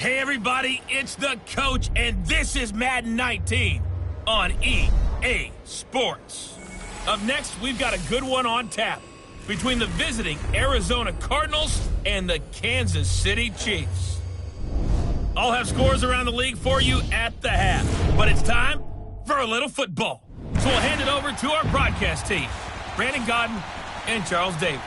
Hey everybody, it's the coach, and this is Madden 19 on EA Sports. Up next, we've got a good one on tap between the visiting Arizona Cardinals and the Kansas City Chiefs. I'll have scores around the league for you at the half, but it's time for a little football. So we'll hand it over to our broadcast team, Brandon Godden and Charles Davis.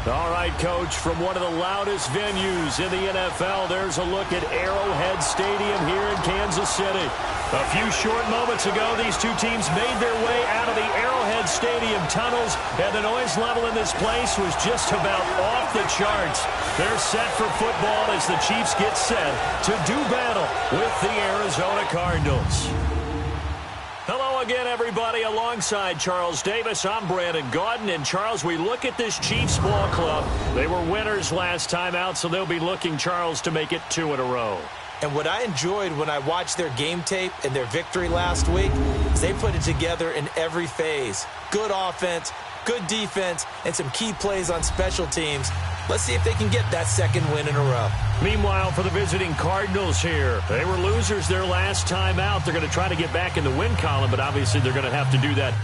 All right, Coach, from one of the loudest venues in the NFL, there's a look at Arrowhead Stadium here in Kansas City. A few short moments ago, these two teams made their way out of the Arrowhead Stadium tunnels, and the noise level in this place was just about off the charts. They're set for football as the Chiefs get set to do battle with the Arizona Cardinals. Hello again, everybody. Alongside Charles Davis, I'm Brandon Godden. And, Charles, we look at this Chiefs ball club. They were winners last time out, so they'll be looking, Charles, to make it 2 in a row. And what I enjoyed when I watched their game tape and their victory last week is they put it together in every phase. Good offense, good defense, and some key plays on special teams. Let's see if they can get that second win in a row. Meanwhile, for the visiting Cardinals here, they were losers their last time out. They're going to try to get back in the win column, but obviously they're going to have to do that.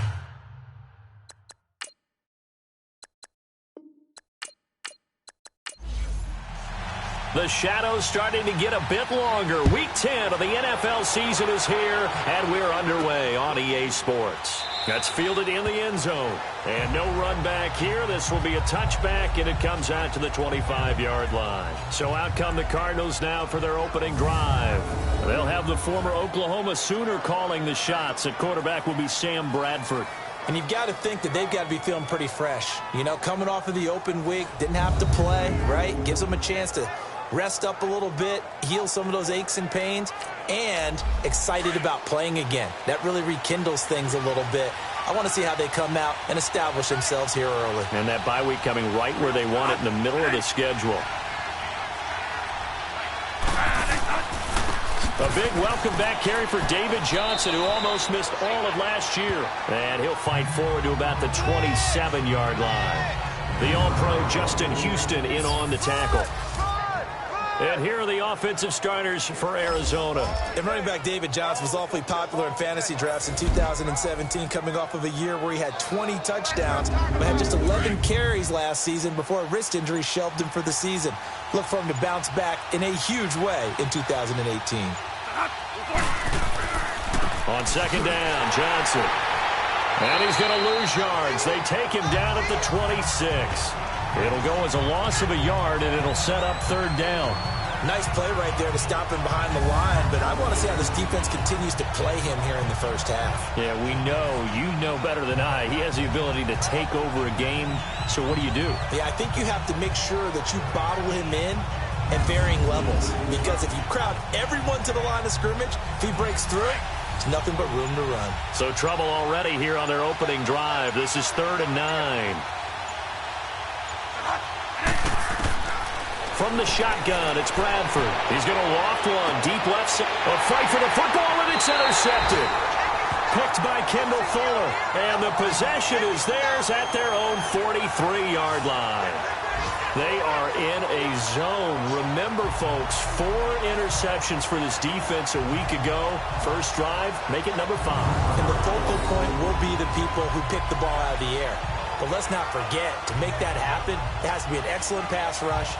The shadows starting to get a bit longer. Week 10 of the NFL season is here, and we're underway on EA Sports. That's fielded in the end zone. And no run back here. This will be a touchback, and it comes out to the 25-yard line. So out come the Cardinals now for their opening drive. They'll have the former Oklahoma Sooner calling the shots. At quarterback will be Sam Bradford. And you've got to think that they've got to be feeling pretty fresh. You know, coming off of the open week, didn't have to play, right? Gives them a chance to rest up a little bit, heal some of those aches and pains, and excited about playing again. That really rekindles things a little bit. I want to see how they come out and establish themselves here early. And that bye week coming right where they want it in the middle of the schedule. A big welcome back carry for David Johnson, who almost missed all of last year. And he'll fight forward to about the 27-yard line. The All-Pro Justin Houston in on the tackle. And here are the offensive starters for Arizona. And running back David Johnson was awfully popular in fantasy drafts in 2017, coming off of a year where he had 20 touchdowns, but had just 11 carries last season before a wrist injury shelved him for the season. Look for him to bounce back in a huge way in 2018. On second down, Johnson. And he's going to lose yards. They take him down at the 26. It'll go as a loss of a yard, and it'll set up third down. Nice play right there to stop him behind the line, but I want to see how this defense continues to play him here in the first half. Yeah, we know. You know better than I. He has the ability to take over a game, so what do? Yeah, I think you have to make sure that you bottle him in at varying levels, because if you crowd everyone to the line of scrimmage, if he breaks through, there's nothing but room to run. So trouble already here on their opening drive. This is 3rd and 9. From the shotgun, it's Bradford. He's going to loft one deep left side. A fight for the football, and it's intercepted. Picked by Kendall Fuller. And the possession is theirs at their own 43-yard line. They are in a zone. Remember, folks, 4 interceptions for this defense a week ago. First drive, make it number 5. And the focal point will be the people who pick the ball out of the air. But let's not forget, to make that happen, it has to be an excellent pass rush,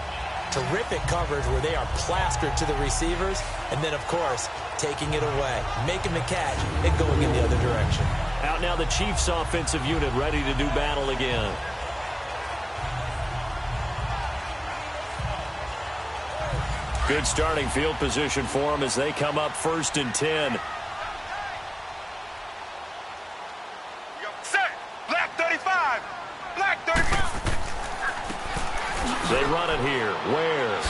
terrific coverage where they are plastered to the receivers, and then, of course, taking it away, making the catch, and going in the other direction. Out now the Chiefs offensive unit ready to do battle again. Good starting field position for them as they come up 1st and 10. Set. Black 35. Black 35. They run it here. Where?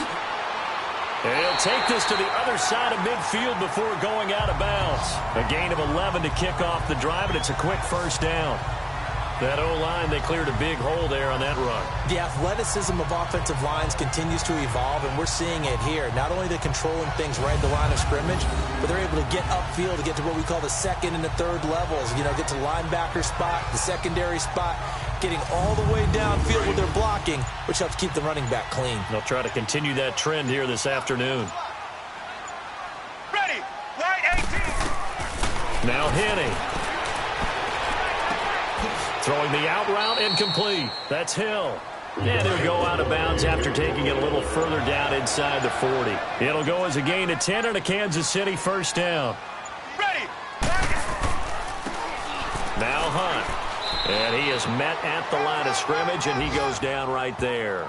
And he'll take this to the other side of midfield before going out of bounds. A gain of 11 to kick off the drive, and it's a quick first down. That O-line, they cleared a big hole there on that run. The athleticism of offensive lines continues to evolve, and we're seeing it here. Not only they're controlling things right at the line of scrimmage, but they're able to get upfield to get to what we call the second and the third levels. You know, get to linebacker spot, the secondary spot, getting all the way downfield with their blocking, which helps keep the running back clean. They'll try to continue that trend here this afternoon. Ready. Right 18. Now Henny. Throwing the out route incomplete. That's Hill. And he'll go out of bounds after taking it a little further down inside the 40. It'll go as a gain of 10 and a Kansas City first down. Ready. Now Hunt. And he is met at the line of scrimmage, and he goes down right there.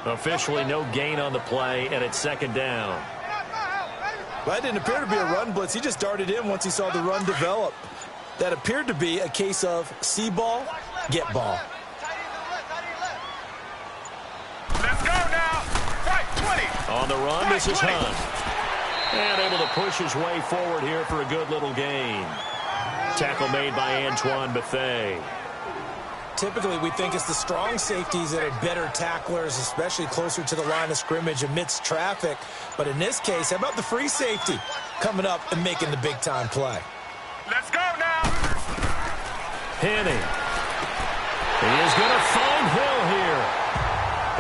Officially no gain on the play, and it's second down. Well, that didn't appear to be a run blitz. He just darted in once he saw the run develop. That appeared to be a case of see ball, get ball. Let's go now. Right 20. On the run, this is Hunt. And able to push his way forward here for a good little gain. Tackle made by Antoine Bethea. Typically, we think it's the strong safeties that are better tacklers, especially closer to the line of scrimmage amidst traffic. But in this case, how about the free safety coming up and making the big-time play? Let's go now. Henny. He is going to find Hill here.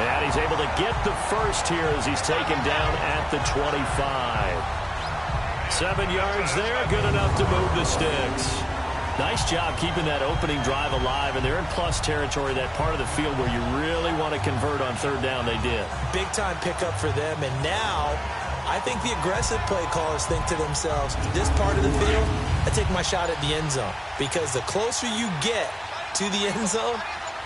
And he's able to get the first here as he's taken down at the 25. 7 yards there, good enough to move the sticks. Nice job keeping that opening drive alive, and they're in plus territory, that part of the field where you really want to convert on third down. They did. Big-time pickup for them, and now I think the aggressive play callers think to themselves, this part of the field, I take my shot at the end zone, because the closer you get to the end zone,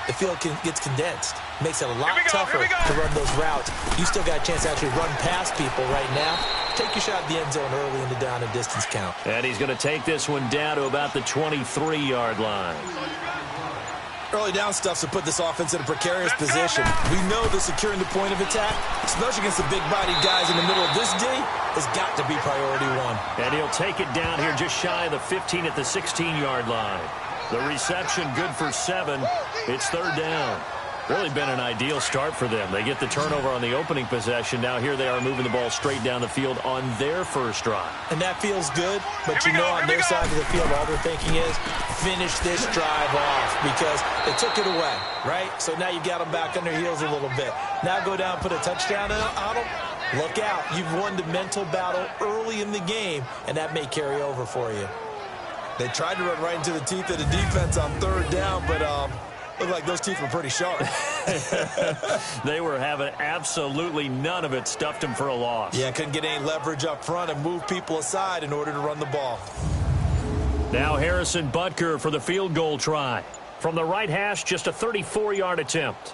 the field gets condensed. Makes it a lot tougher to run those routes. You still got a chance to actually run past people right now. Take your shot at the end zone early in the down and distance count. And he's going to take this one down to about the 23-yard line. Early down stuff to put this offense in a precarious position. We know that securing the point of attack, especially against the big-bodied guys in the middle of this D, has got to be priority one. And he'll take it down here just shy of the 15 at the 16-yard line. The reception good for 7. It's third down. Really been an ideal start for them. They get the turnover on the opening possession. Now here they are moving the ball straight down the field on their first drive. And that feels good, but you know on their side of the field all they're thinking is finish this drive off because they took it away, right? So now you got them back on their heels a little bit. Now go down, put a touchdown on them. Look out. You've won the mental battle early in the game, and that may carry over for you. They tried to run right into the teeth of the defense on third down, but looked like those teeth were pretty sharp. They were having absolutely none of it. Stuffed him for a loss. Yeah, couldn't get any leverage up front and move people aside in order to run the ball. Now Harrison Butker for the field goal try. From the right hash, just a 34-yard attempt.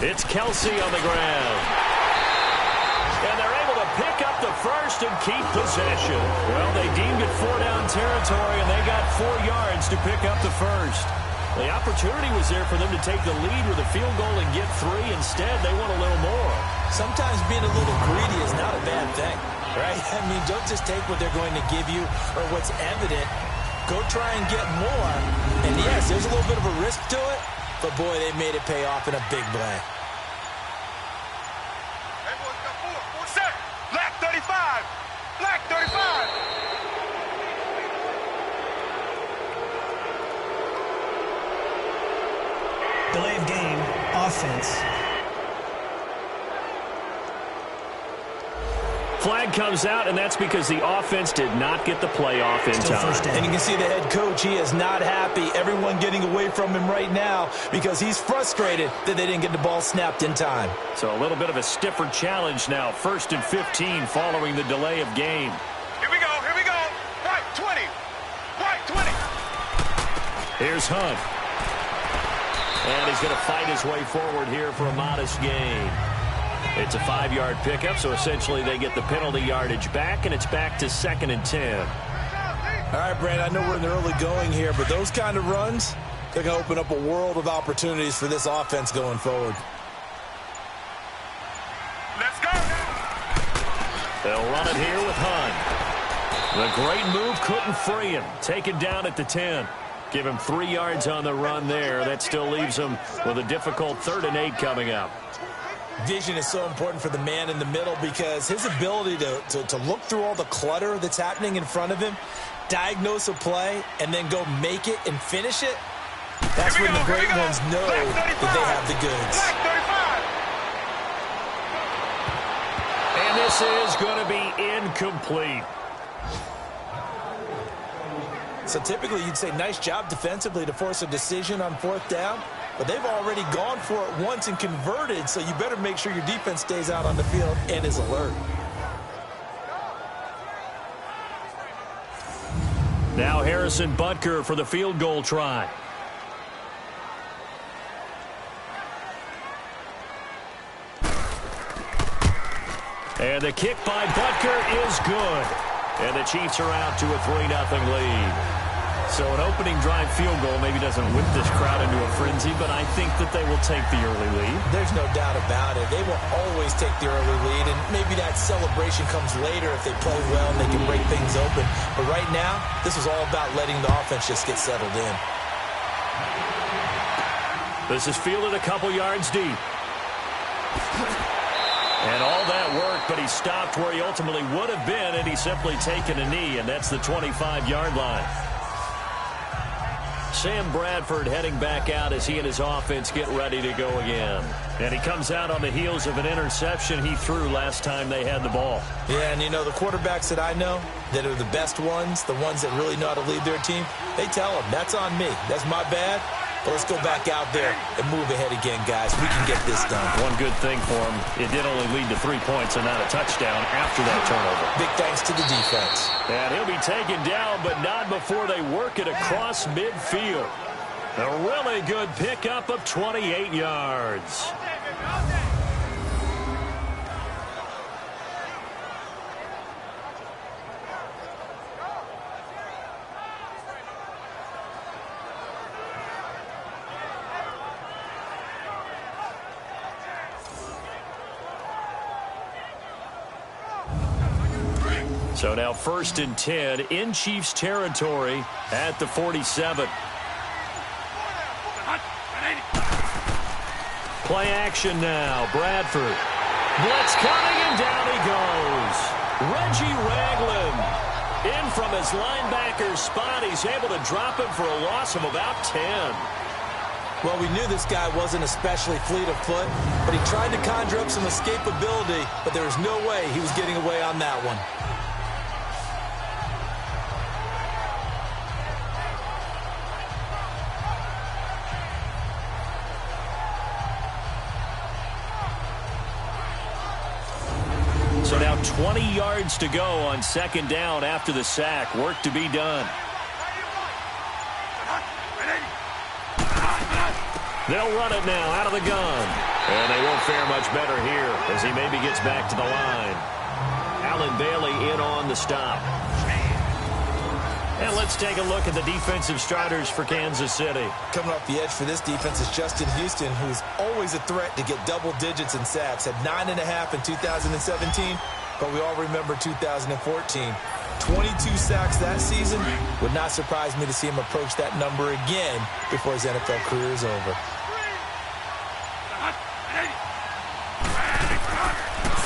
It's Kelsey on the ground. And they're able to pick up the first and keep possession. Well, they deemed it 4-down territory, and they got 4 yards to pick up the first. The opportunity was there for them to take the lead with a field goal and get 3. Instead, they want a little more. Sometimes being a little greedy is not a bad thing, right? I mean, don't just take what they're going to give you or what's evident. Go try and get more. And, yes, there's a little bit of a risk to it, but, boy, they made it pay off in a big play. Black 35. Black 35. Delay of game, offense. Flag comes out, and that's because the offense did not get the play off in time. And you can see the head coach, he is not happy. Everyone getting away from him right now because he's frustrated that they didn't get the ball snapped in time. So a little bit of a stiffer challenge now. 1st and 15 following the delay of game. Here we go. Here we go. Right 20. Right 20. Here's Hunt. And he's going to fight his way forward here for a modest gain. It's a 5-yard pickup, so essentially they get the penalty yardage back, and it's back to 2nd and 10. All right, Brand, I know we're in the early going here, but those kind of runs, they're going to open up a world of opportunities for this offense going forward. Let's go. They'll run it here with Hunt. The great move couldn't free him. Taken down at the 10. Give him 3 yards on the run there. That still leaves him with a difficult 3rd and 8 coming up. Vision is so important for the man in the middle because his ability to look through all the clutter that's happening in front of him, diagnose a play and then go make it and finish it, that's when the great ones know that they have the goods. And this is going to be incomplete. So typically you'd say nice job defensively to force a decision on 4th down, but they've already gone for it once and converted, so you better make sure your defense stays out on the field and is alert. Now Harrison Butker for the field goal try. And the kick by Butker is good. And the Chiefs are out to a 3-0 lead. So an opening drive field goal maybe doesn't whip this crowd into a frenzy, but I think that they will take the early lead. There's no doubt about it. They will always take the early lead, and maybe that celebration comes later if they play well and they can break things open. But right now, this is all about letting the offense just get settled in. This is fielded a couple yards deep. And all that work, but he stopped where he ultimately would have been, and he's simply taken a knee, and that's the 25-yard line. Sam Bradford heading back out as he and his offense get ready to go again. And he comes out on the heels of an interception he threw last time they had the ball. Yeah, and you know, the quarterbacks that I know that are the best ones, the ones that really know how to lead their team, they tell them, that's on me. That's my bad. But let's go back out there and move ahead again, guys. We can get this done. One good thing for him, it did only lead to 3 points and not a touchdown after that turnover. Big thanks to the defense. And he'll be taken down, but not before they work it across midfield. A really good pickup of 28 yards. So now 1st and 10 in Chiefs territory at the 47. Play action now. Bradford. Blitz coming, and down he goes. Reggie Ragland in from his linebacker spot. He's able to drop him for a loss of about 10. Well, we knew this guy wasn't especially fleet of foot, but he tried to conjure up some escapability, but there was no way he was getting away on that one. So now 20 yards to go on 2nd down after the sack. Work to be done. They'll run it now out of the gun. And they won't fare much better here as he maybe gets back to the line. Allen Bailey in on the stop. And let's take a look at the defensive starters for Kansas City. Coming off the edge for this defense is Justin Houston, who's always a threat to get double digits in sacks. Had 9.5 in 2017, but we all remember 2014. 22 sacks that season. Would not surprise me to see him approach that number again before his NFL career is over.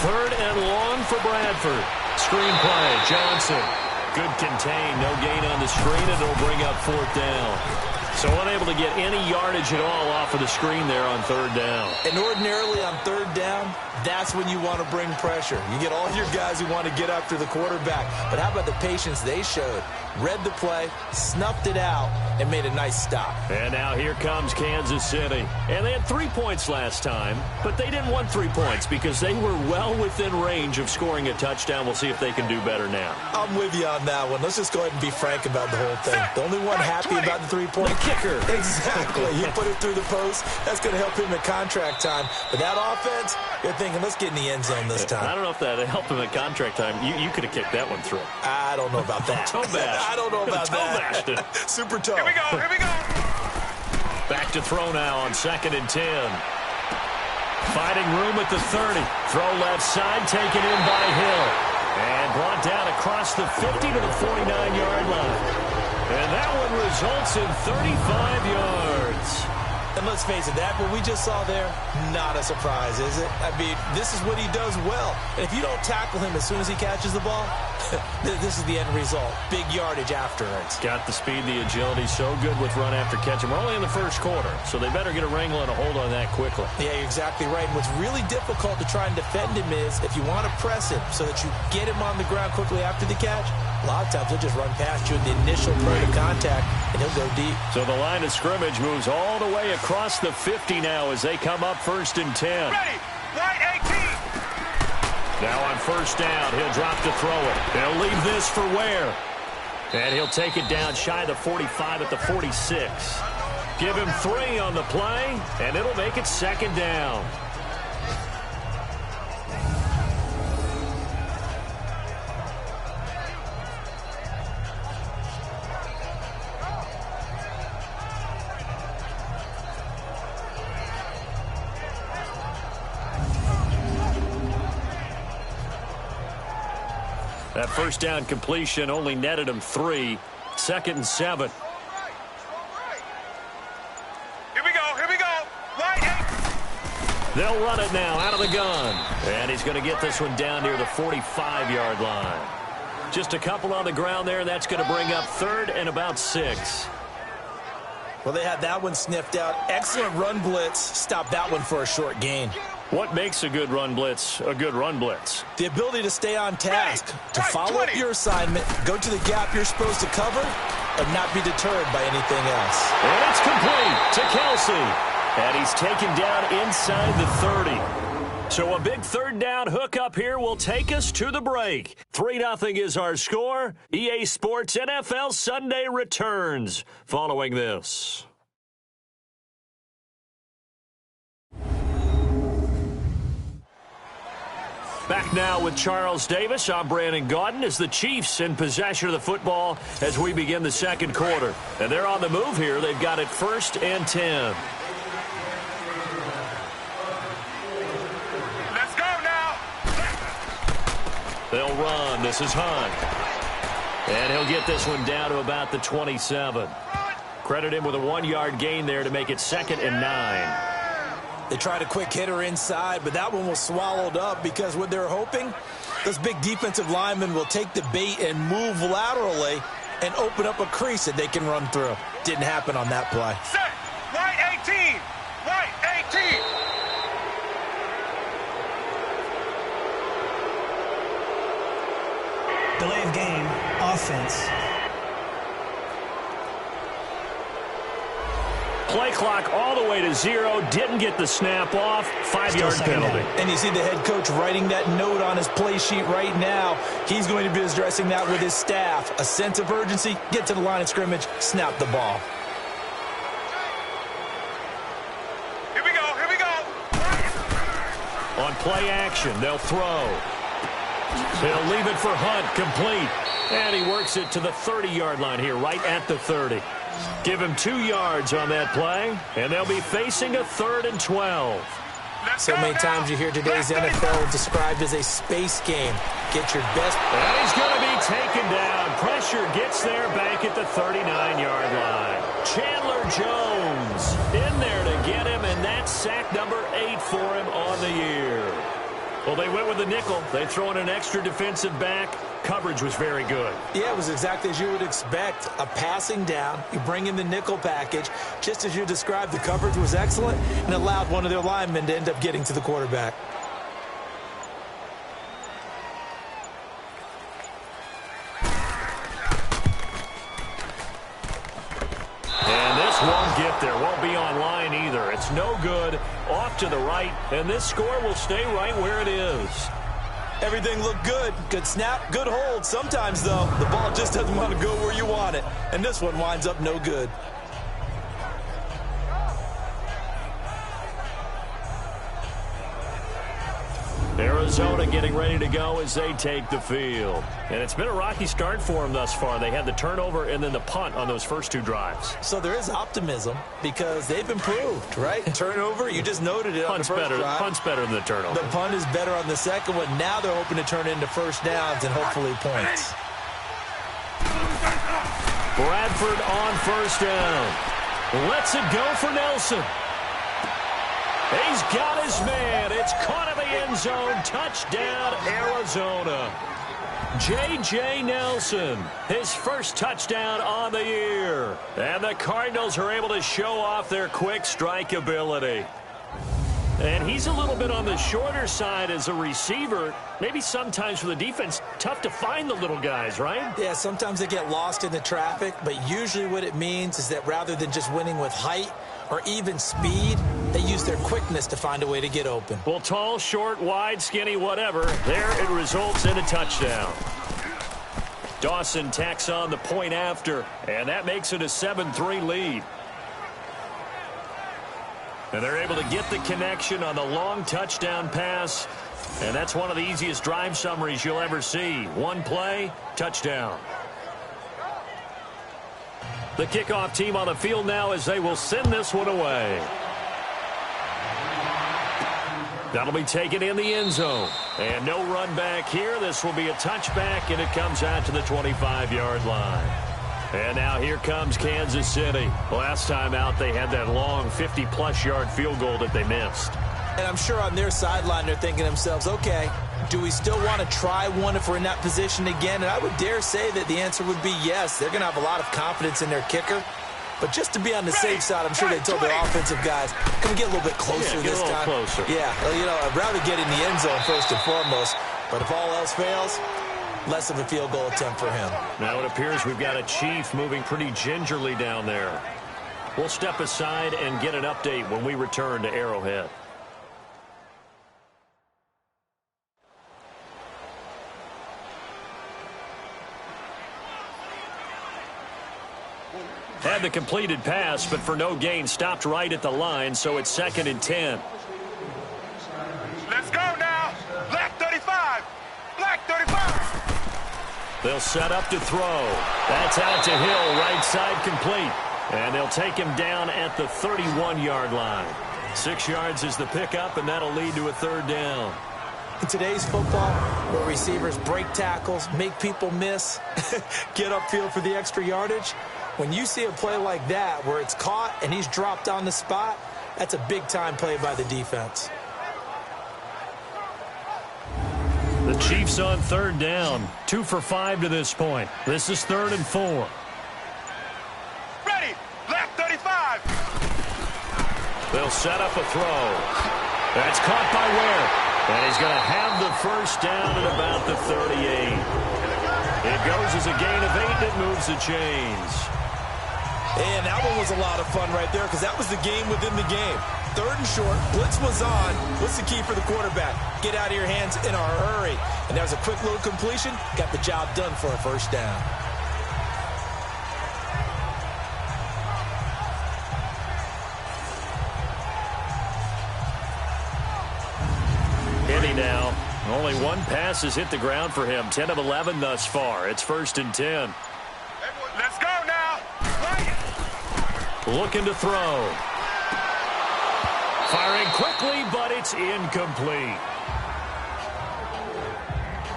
3rd and long for Bradford. Screen play, Johnson. Good contain, no gain on the screen, and it'll bring up 4th down. So unable to get any yardage at all off of the screen there on 3rd down. And ordinarily on 3rd down, that's when you want to bring pressure. You get all your guys who want to get after the quarterback. But how about the patience they showed? Read the play, snuffed it out, and made a nice stop. And now here comes Kansas City. And they had 3 points last time, but they didn't want 3 points because they were well within range of scoring a touchdown. We'll see if they can do better now. I'm with you on that one. Let's just go ahead and be frank about the whole thing. The only one happy about the 3-point kicker. Exactly. He put it through the post. That's going to help him at contract time. But that offense, you're thinking, let's get in the end zone this time. I don't know if that helped him at contract time. You could have kicked that one through. I don't know about that. Toe bash. I don't know about that. Super toe. Here we go. Here we go. Back to throw now on 2nd and 10. Fighting room at the 30. Throw left side, taken in by Hill. And brought down across the 50 to the 49-yard line. And that one results in 35 yards. And let's face it, that what we just saw there, not a surprise, is it? I mean, this is what he does well. And if you don't tackle him as soon as he catches the ball, this is the end result. Big yardage afterwards. Got the speed, the agility, so good with run after catch. And we're only in the first quarter, so they better get a wrangle and a hold on that quickly. Yeah, you're exactly right. And what's really difficult to try and defend him is if you want to press him so that you get him on the ground quickly after the catch, a lot of times he'll just run past you in the initial point of contact, and he'll go deep. So the line of scrimmage moves all the way across the 50 now as they come up 1st and 10. Ready, right 18. Now on 1st down, he'll drop to throw it. He'll leave this for Ware. And he'll take it down shy of the 45 at the 46. Give him 3 on the play, and it'll make it 2nd down. That 1st down completion only netted him 3. 2nd and 7. Here we go. Right 8. They'll run it now out of the gun. And he's going to get this one down near the 45-yard line. Just a couple on the ground there. That's going to bring up 3rd and about 6. Well, they had that one sniffed out. Excellent run blitz. Stop that one for a short gain. What makes a good run blitz a good run blitz? The ability to stay on task, to follow up your assignment, go to the gap you're supposed to cover, and not be deterred by anything else. And it's complete to Kelsey. And he's taken down inside the 30. So a big 3rd down hookup here will take us to the break. 3-0 is our score. EA Sports NFL Sunday returns following this. Back now with Charles Davis. I'm Brandon Gaudin as the Chiefs in possession of the football as we begin the 2nd quarter. And they're on the move here. They've got it 1st and 10. Let's go now. They'll run. This is Hunt. And he'll get this one down to about the 27. Credit him with a 1-yard gain there to make it 2nd and 9. They tried a quick hitter inside, but that one was swallowed up because what they're hoping, those big defensive linemen will take the bait and move laterally and open up a crease that they can run through. Didn't happen on that play. Set. Right 18. Right 18. Delay of game, offense. Play clock all the way to 0. Didn't get the snap off. 5-yard penalty. And you see the head coach writing that note on his play sheet right now. He's going to be addressing that with his staff. A sense of urgency, get to the line of scrimmage, snap the ball. Here we go. On play action, they'll throw. They'll leave it for Hunt, complete. And he works it to the 30-yard line here, right at the 30. Give him 2 yards on that play, and they'll be facing a 3rd and 12. So many times you hear today's NFL described as a space game. Get your best. And he's going to be taken down. Pressure gets there back at the 39-yard line. Chandler Jones in there to get him, and that's sack number 8 for him on the year. Well, they went with the nickel. They throw in an extra defensive back. Coverage was very good. Yeah, it was exactly as you would expect. A passing down. You bring in the nickel package. Just as you described, the coverage was excellent and allowed one of their linemen to end up getting to the quarterback. And this won't get there. Won't be online either. It's no good. Off to the right. And this score will stay right where it is. Everything looked good. Good snap, good hold. Sometimes, though, the ball just doesn't want to go where you want it. And this one winds up no good. Arizona getting ready to go as they take the field. And it's been a rocky start for them thus far. They had the turnover and then the punt on those first 2 drives. So there is optimism because they've improved, right? Turnover, you just noted it on the first drive. Punt's better than the turnover. The punt is better on the second one. Now they're hoping to turn into 1st downs and hopefully points. Bradford on 1st down. Lets it go for Nelson. He's got his man. It's caught in the end zone. Touchdown, Arizona. J.J. Nelson, his first touchdown on the year. And the Cardinals are able to show off their quick strike ability. And he's a little bit on the shorter side as a receiver. Maybe sometimes for the defense, tough to find the little guys, right? Yeah, sometimes they get lost in the traffic, but usually what it means is that rather than just winning with height or even speed, they use their quickness to find a way to get open. Well, tall, short, wide, skinny, whatever, there it results in a touchdown. Dawson tacks on the point after, and that makes it a 7-3 lead. And they're able to get the connection on the long touchdown pass. And that's one of the easiest drive summaries you'll ever see. One play, touchdown. The kickoff team on the field now as they will send this one away. That'll be taken in the end zone. And no run back here. This will be a touchback, and it comes out to the 25-yard line. And now here comes Kansas City. Last time out, they had that long 50-plus yard field goal that they missed. And I'm sure on their sideline they're thinking to themselves, okay, do we still want to try one if we're in that position again? And I would dare say that the answer would be yes. They're going to have a lot of confidence in their kicker. But just to be on the safe side, I'm sure they told their offensive guys, can we get a little bit closer this time? Closer. Yeah, well, you know, I'd rather get in the end zone first and foremost. But if all else fails, less of a field goal attempt for him. Now it appears we've got a Chief moving pretty gingerly down there. We'll step aside and get an update when we return to Arrowhead. Had the completed pass, but for no gain, stopped right at the line, so it's 2nd and 10. Let's go now. Black 35. Black 35. They'll set up to throw. That's out to Hill, right side complete. And they'll take him down at the 31-yard line. 6 yards is the pickup, and that'll lead to a 3rd down. In today's football, where receivers break tackles, make people miss, get upfield for the extra yardage, when you see a play like that where it's caught and he's dropped on the spot, that's a big-time play by the defense. The Chiefs on 3rd down. 2 for 5 to this point. This is 3rd and 4. Ready. Black 35. They'll set up a throw. That's caught by Ware. And he's going to have the first down at about the 38. It goes as a gain of 8 that moves the chains. And that one was a lot of fun right there because that was the game within the game. 3rd and short, blitz was on. What's the key for the quarterback? Get out of your hands in a hurry. And that was a quick little completion. Got the job done for a first down. Kenny now. Only one pass has hit the ground for him. 10 of 11 thus far. It's 1st and 10. Let's go now. Looking to throw. Firing quickly, but it's incomplete.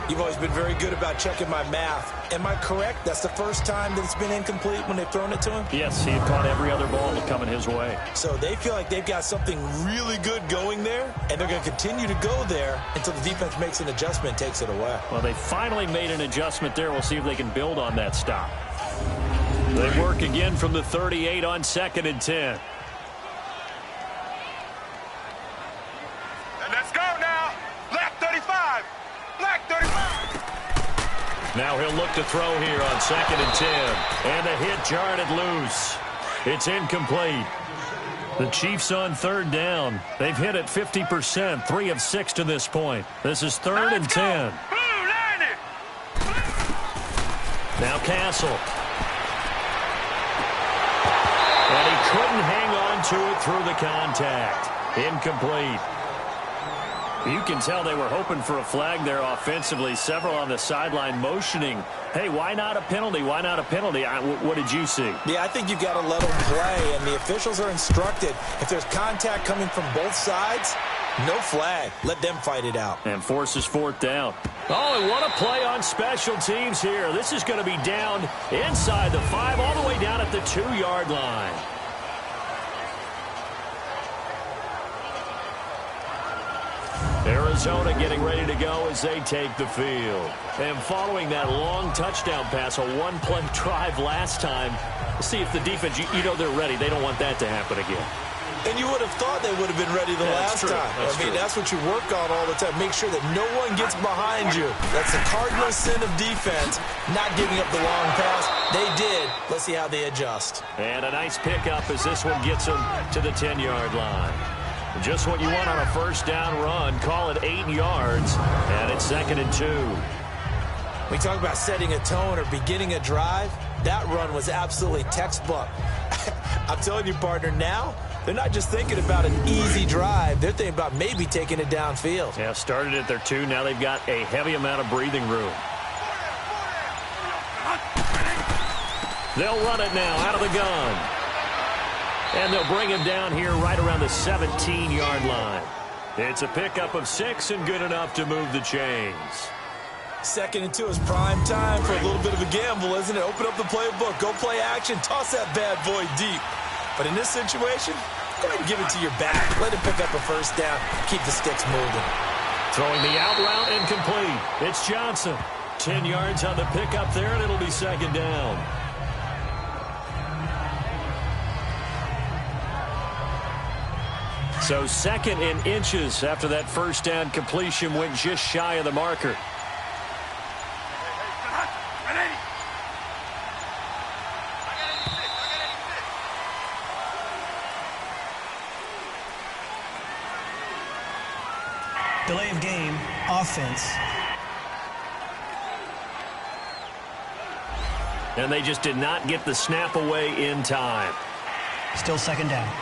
You've always been very good about checking my math. Am I correct? That's the first time that it's been incomplete when they've thrown it to him? Yes, he had caught every other ball coming his way. So they feel like they've got something really good going there, and they're going to continue to go there until the defense makes an adjustment and takes it away. Well, they finally made an adjustment there. We'll see if they can build on that stop. They work again from the 38 on 2nd and 10. And let's go now. Black 35. Black 35. Now he'll look to throw here on 2nd and 10. And the hit jarred it loose. It's incomplete. The Chiefs on 3rd down. They've hit it 50%, 3 of 6 to this point. This is 3rd and 10. Now Castle. And he couldn't hang on to it through the contact. Incomplete. You can tell they were hoping for a flag there offensively. Several on the sideline motioning, hey, why not a penalty? Why not a penalty? What did you see? Yeah, I think you've got to let them play, and the officials are instructed. If there's contact coming from both sides, no flag. Let them fight it out. And forces 4th down. Oh, and what a play on special teams here. This is going to be down inside the 5, all the way down at the 2-yard line. Arizona getting ready to go as they take the field. And following that long touchdown pass, a one-play drive last time, let's see if the defense, you know they're ready. They don't want that to happen again. And you would have thought they would have been ready the last time. That's what you work on all the time. Make sure that no one gets behind you. That's the cardinal sin of defense, not giving up the long pass. They did. Let's see how they adjust. And a nice pickup as this one gets them to the 10-yard line. Just what you want on a first down run. Call it 8 yards, and it's 2nd and 2. We talk about setting a tone or beginning a drive. That run was absolutely textbook. I'm telling you, partner, now they're not just thinking about an easy drive. They're thinking about maybe taking it downfield. Yeah, started at their 2. Now they've got a heavy amount of breathing room. They'll run it now out of the gun. And they'll bring him down here right around the 17-yard line. It's a pickup of 6 and good enough to move the chains. 2nd and 2 is prime time for a little bit of a gamble, isn't it? Open up the playbook, go play action, toss that bad boy deep. But in this situation, go ahead and give it to your back. Let him pick up a first down. Keep the sticks moving. Throwing the out route incomplete. It's Johnson. 10 yards on the pickup there, and it'll be 2nd down. So 2nd and inches after that first down completion went just shy of the marker. Delay of game, offense. And they just did not get the snap away in time. Still 2nd down.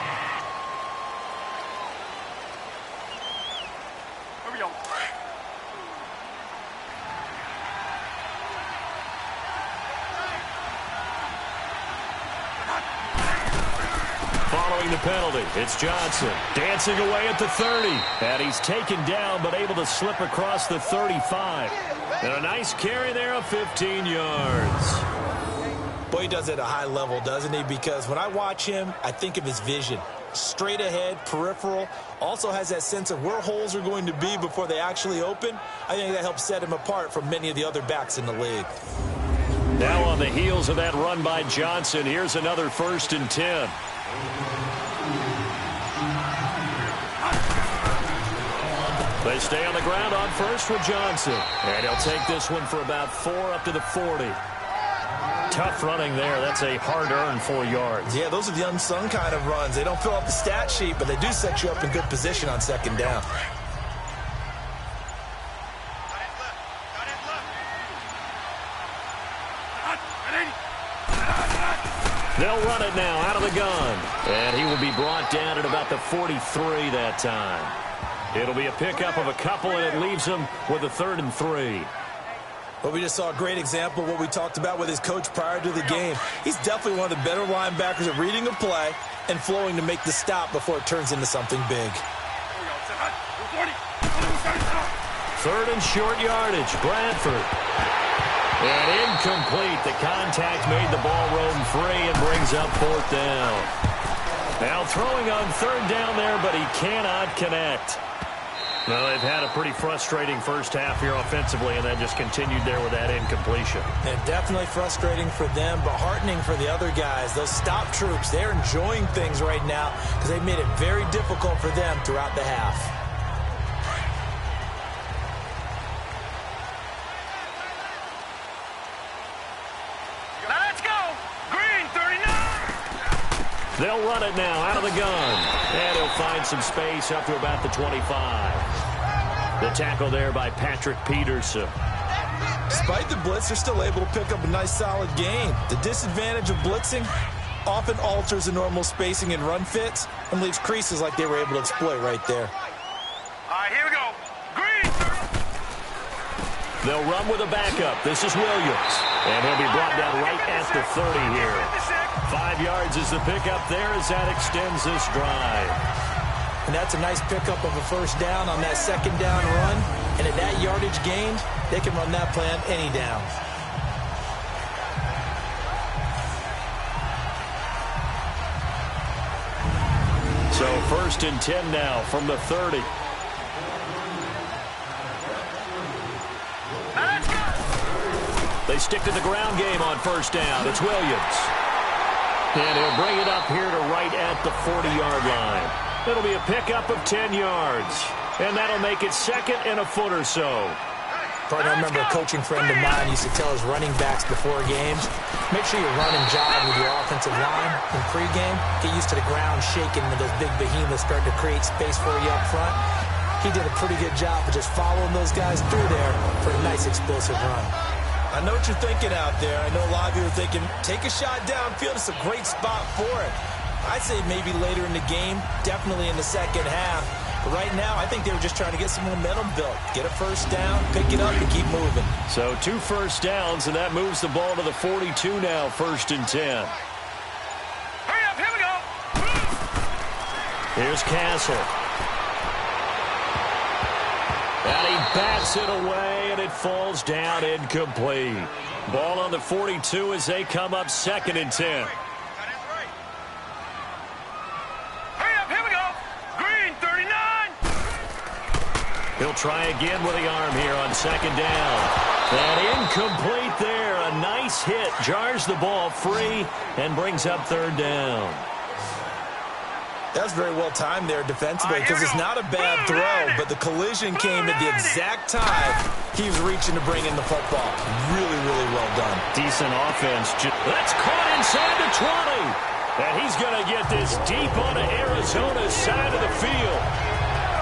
Following the penalty, it's Johnson dancing away at the 30. And he's taken down but able to slip across the 35. And a nice carry there of 15 yards. Boy, he does it at a high level, doesn't he? Because when I watch him, I think of his vision. Straight ahead, peripheral. Also has that sense of where holes are going to be before they actually open. I think that helps set him apart from many of the other backs in the league. Now on the heels of that run by Johnson, here's another 1st and 10. They stay on the ground on first with Johnson. And he'll take this one for about 4 up to the 40. Tough running there. That's a hard-earned 4 yards. Yeah, those are the unsung kind of runs. They don't fill up the stat sheet, but they do set you up in good position on 2nd down. They'll run it now out of the gun. And he will be brought down at about the 43 that time. It'll be a pickup of a couple, and it leaves him with a 3rd and 3. Well, we just saw a great example of what we talked about with his coach prior to the game. He's definitely one of the better linebackers at reading a play and flowing to make the stop before it turns into something big. 3rd and short yardage, Bradford. And incomplete. The contact made the ball roam free and brings up 4th down. Now throwing on 3rd down there, but he cannot connect. Well, they've had a pretty frustrating first half here offensively, and that just continued there with that incompletion. And definitely frustrating for them, but heartening for the other guys. Those stop troops, they're enjoying things right now because they've made it very difficult for them throughout the half. Let's go! Green, 39! They'll run it now out of the gun. And he'll find some space up to about the 25. The tackle there by Patrick Peterson. Despite the blitz, they're still able to pick up a nice solid gain. The disadvantage of blitzing often alters the normal spacing and run fits and leaves creases like they were able to exploit right there. All right, here we go. Green! They'll run with a backup. This is Williams. And he'll be brought down right at the 30 here. 5 yards is the pickup there as that extends this drive. And that's a nice pickup of a first down on that 2nd down run. And at that yardage gained, they can run that play on any down. So 1st and 10 now from the 30. They stick to the ground game on first down. It's Williams. And he'll bring it up here to right at the 40-yard line. It'll be a pickup of 10 yards. And that'll make it second and a foot or so. Partner, I remember a coaching friend of mine used to tell his running backs before games, make sure you run and jive with your offensive line in pregame. Get used to the ground shaking when those big behemoths start to create space for you up front. He did a pretty good job of just following those guys through there for a nice explosive run. I know what you're thinking out there. I know a lot of you are thinking, take a shot downfield. It's a great spot for it. I'd say maybe later in the game, definitely in the second half. But right now, I think they were just trying to get some momentum built. Get a first down, pick it up, and keep moving. So 2 first downs, and that moves the ball to the 42 now, 1st and 10. Hurry up, here we go. Here's Castle. And he bats it away, and it falls down incomplete. Ball on the 42 as they come up 2nd and 10. Hurry up, here we go. Green, 39. He'll try again with the arm here on 2nd down. And incomplete there. A nice hit. Jars the ball free and brings up 3rd down. That was very well timed there defensively because it's not a bad throw, but the collision came at the exact time he was reaching to bring in the football. Really, really well done. Decent offense. That's caught inside the 20. And he's going to get this deep onto Arizona's side of the field.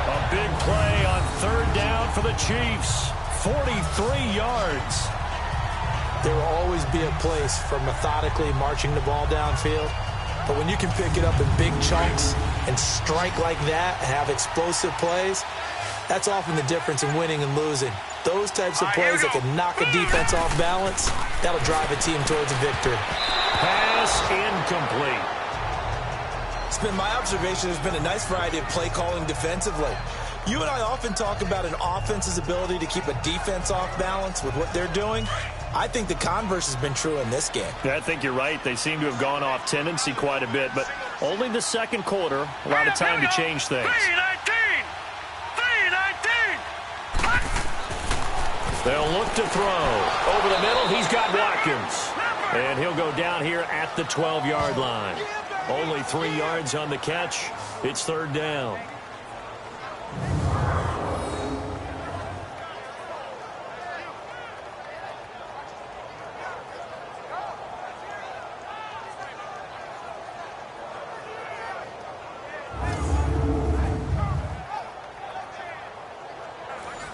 A big play on 3rd down for the Chiefs. 43 yards. There will always be a place for methodically marching the ball downfield. But when you can pick it up in big chunks and strike like that, have explosive plays, that's often the difference in winning and losing. Those types of plays that can knock a defense off balance, that'll drive a team towards a victory. Pass incomplete. It's been my observation there's been a nice variety of play calling defensively. You and I often talk about an offense's ability to keep a defense off balance with what they're doing. I think the converse has been true in this game. Yeah, I think you're right. They seem to have gone off tendency quite a bit, but only the 2nd quarter, a lot of time to change things. 3-19. They'll look to throw. Over the middle, he's got Watkins. And he'll go down here at the 12-yard line. Only 3 yards on the catch. It's 3rd down.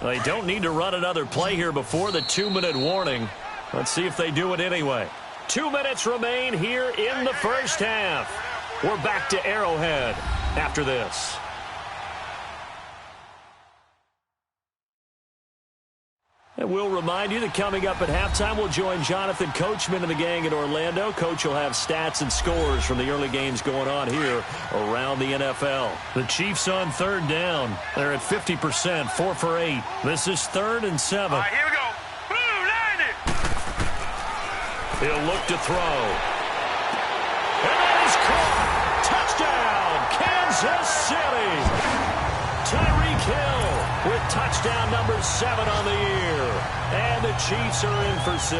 They don't need to run another play here before the 2-minute warning. Let's see if they do it anyway. 2 minutes remain here in the first half. We're back to Arrowhead after this. And we'll remind you that coming up at halftime, we'll join Jonathan Coachman and the gang in Orlando. Coach will have stats and scores from the early games going on here around the NFL. The Chiefs on 3rd down. They're at 50%, 4 for 8. This is 3rd and 7. All right, here we go. Blue, 90. He'll look to throw. And that is caught. Touchdown, Kansas City. Tyreek Hill with touchdown number 7 on the year. And the Chiefs are in for 6.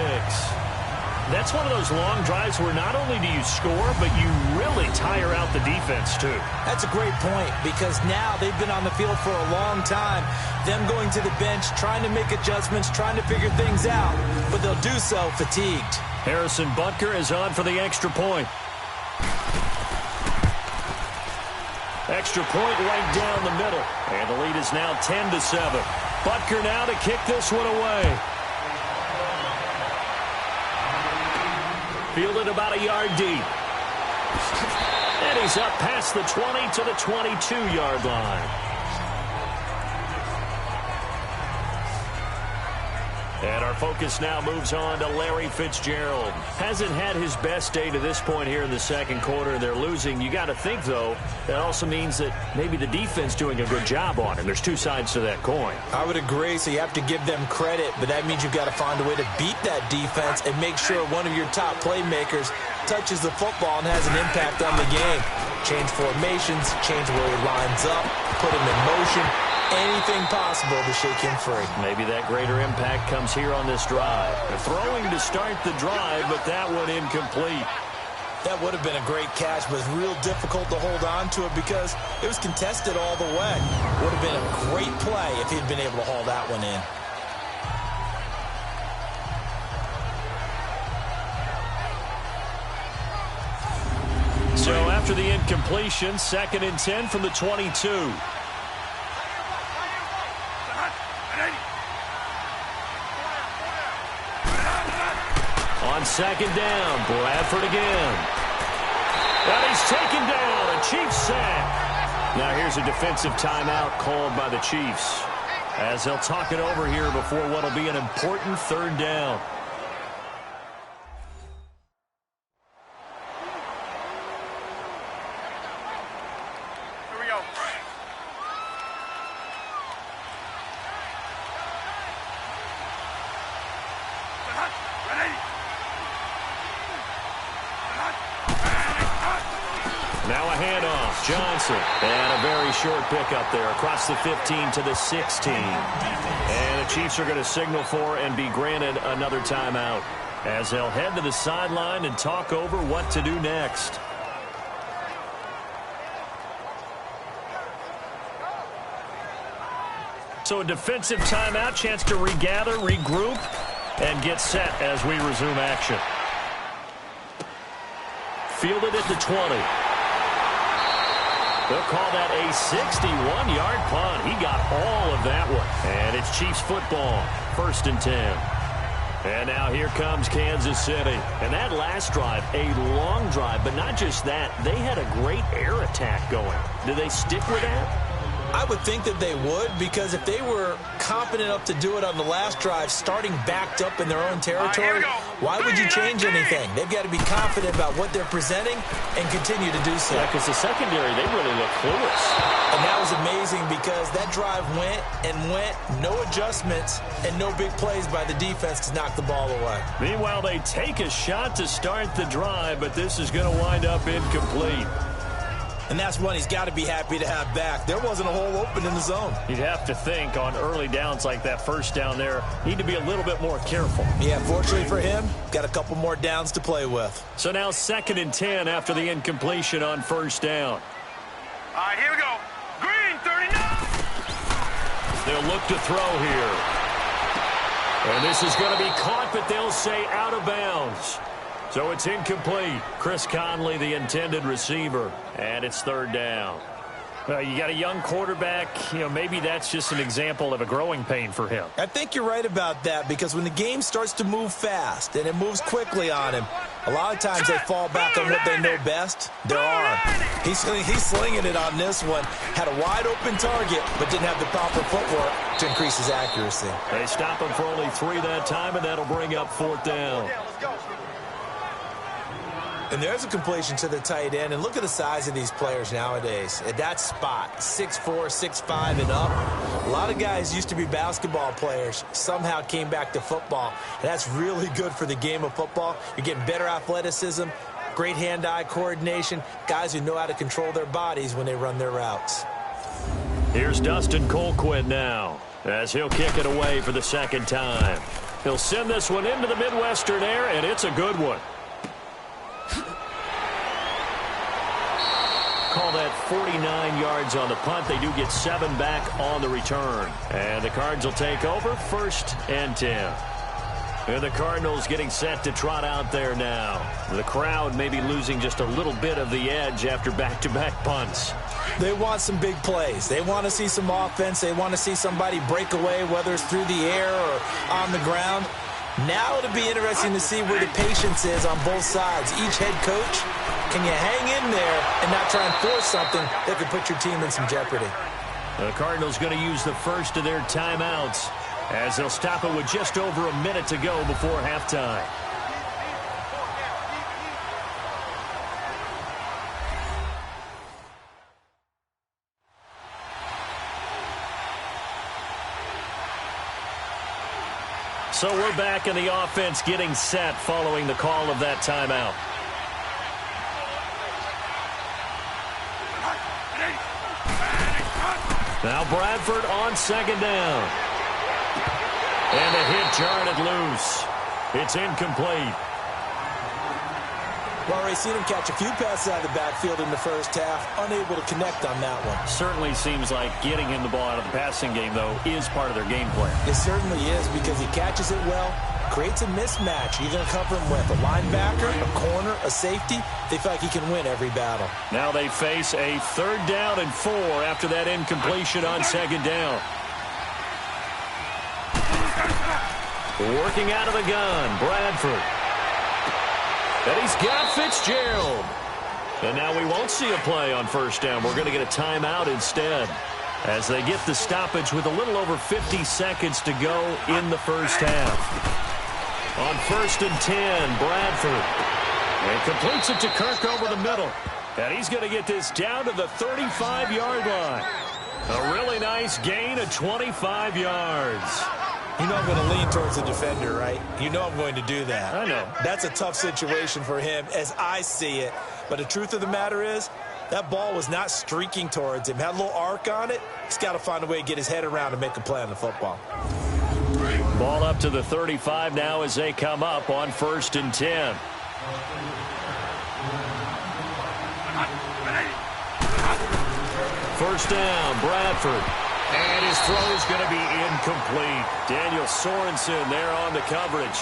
That's one of those long drives where not only do you score, but you really tire out the defense, too. That's a great point because now they've been on the field for a long time. Them going to the bench, trying to make adjustments, trying to figure things out, but they'll do so fatigued. Harrison Butker is on for the extra point. Extra point right down the middle. And the lead is now 10-7. Butker now to kick this one away. Fielded about a yard deep. And he's up past the 20 to the 22-yard line. And our focus now moves on to Larry Fitzgerald. Hasn't had his best day to this point here in the 2nd quarter. They're losing. You got to think, though, that also means that maybe the defense doing a good job on him. There's 2 sides to that coin. I would agree, so you have to give them credit, but that means you've got to find a way to beat that defense and make sure one of your top playmakers touches the football and has an impact on the game. Change formations, change where he lines up, put him in motion. Anything possible to shake him free. Maybe that greater impact comes here on this drive. They're throwing to start the drive, but that one incomplete. That would have been a great catch, but it's real difficult to hold on to it because it was contested all the way. Would have been a great play if he'd been able to haul that one in. So after the incompletion, 2nd and 10 from the 22. On 2nd down, Bradford again. And he's taken down, a Chiefs sack. Now here's a defensive timeout called by the Chiefs, as they'll talk it over here before what will be an important 3rd down. Now a handoff, Johnson. And a very short pickup there across the 15 to the 16. And the Chiefs are going to signal for and be granted another timeout, as they'll head to the sideline and talk over what to do next. So a defensive timeout, chance to regather, regroup, and get set as we resume action. Fielded at the 20. They'll call that a 61-yard punt. He got all of that one. And it's Chiefs football, 1st and 10. And now here comes Kansas City. And that last drive, a long drive, but not just that. They had a great air attack going. Do they stick with that? I would think that they would, because if they were confident enough to do it on the last drive, starting backed up in their own territory, why would you change anything? They've got to be confident about what they're presenting and continue to do so. Yeah, because the secondary, they really look clueless. And that was amazing because that drive went and went, no adjustments, and no big plays by the defense to knock the ball away. Meanwhile, they take a shot to start the drive, but this is going to wind up incomplete. And that's one he's got to be happy to have back. There wasn't a hole open in the zone. You'd have to think on early downs like that, 1st down there, need to be a little bit more careful. Yeah, fortunately for him, got a couple more downs to play with. So now 2nd and 10 after the incompletion on 1st down. All right, here we go. Green, 39. They'll look to throw here. And this is going to be caught, but they'll say out of bounds. So it's incomplete. Chris Conley, the intended receiver, and it's 3rd down. You got a young quarterback. Maybe that's just an example of a growing pain for him. I think you're right about that, because when the game starts to move fast and it moves quickly on him, a lot of times they fall back on what they know best, their arm. He's slinging it on this one. Had a wide open target, but didn't have the proper footwork to increase his accuracy. They stop him for only 3 that time, and that'll bring up 4th down. And there's a completion to the tight end. And look at the size of these players nowadays. At that spot, 6'4", 6'5", and up. A lot of guys used to be basketball players, somehow came back to football. And that's really good for the game of football. You're getting better athleticism, great hand-eye coordination, guys who know how to control their bodies when they run their routes. Here's Dustin Colquitt now, as he'll kick it away for the 2nd time. He'll send this one into the Midwestern air, and it's a good one. Call that 49 yards on the punt. They do get 7 back on the return. And the Cards will take over, 1st and 10. And the Cardinals getting set to trot out there now. The crowd may be losing just a little bit of the edge after back-to-back punts. They want some big plays. They want to see some offense. They want to see somebody break away, whether it's through the air or on the ground. Now it'll be interesting to see where the patience is on both sides. Each head coach, can you hang in there and not try and force something that could put your team in some jeopardy? The Cardinals going to use the first of their timeouts, as they'll stop it with just over a minute to go before halftime. So we're back in the offense getting set following the call of that timeout. Now Bradford on second down. And a hit jarred it loose. It's incomplete. Well, Ray, seen him catch a few passes out of the backfield in the first half, unable to connect on that one. Certainly seems like getting him the ball out of the passing game, though, is part of their game plan. It certainly is, because he catches it well, creates a mismatch. You're going to cover him with a linebacker, a corner, a safety. They feel like he can win every battle. Now they face a 3rd down and 4 after that incompletion on second down. Working out of the gun, Bradford. And he's got Fitzgerald. And now we won't see a play on first down. We're going to get a timeout instead, as they get the stoppage with a little over 50 seconds to go in the first half. On 1st and 10, Bradford. And completes it to Kirk over the middle. And he's going to get this down to the 35-yard line. A really nice gain of 25 yards. You know I'm going to lean towards the defender, right? You know I'm going to do that. I know. That's a tough situation for him as I see it. But the truth of the matter is, that ball was not streaking towards him. Had a little arc on it. He's got to find a way to get his head around and make a play on the football. Ball up to the 35 now as they come up on 1st and 10. First down, Bradford. And his throw is going to be incomplete. Daniel Sorensen there on the coverage.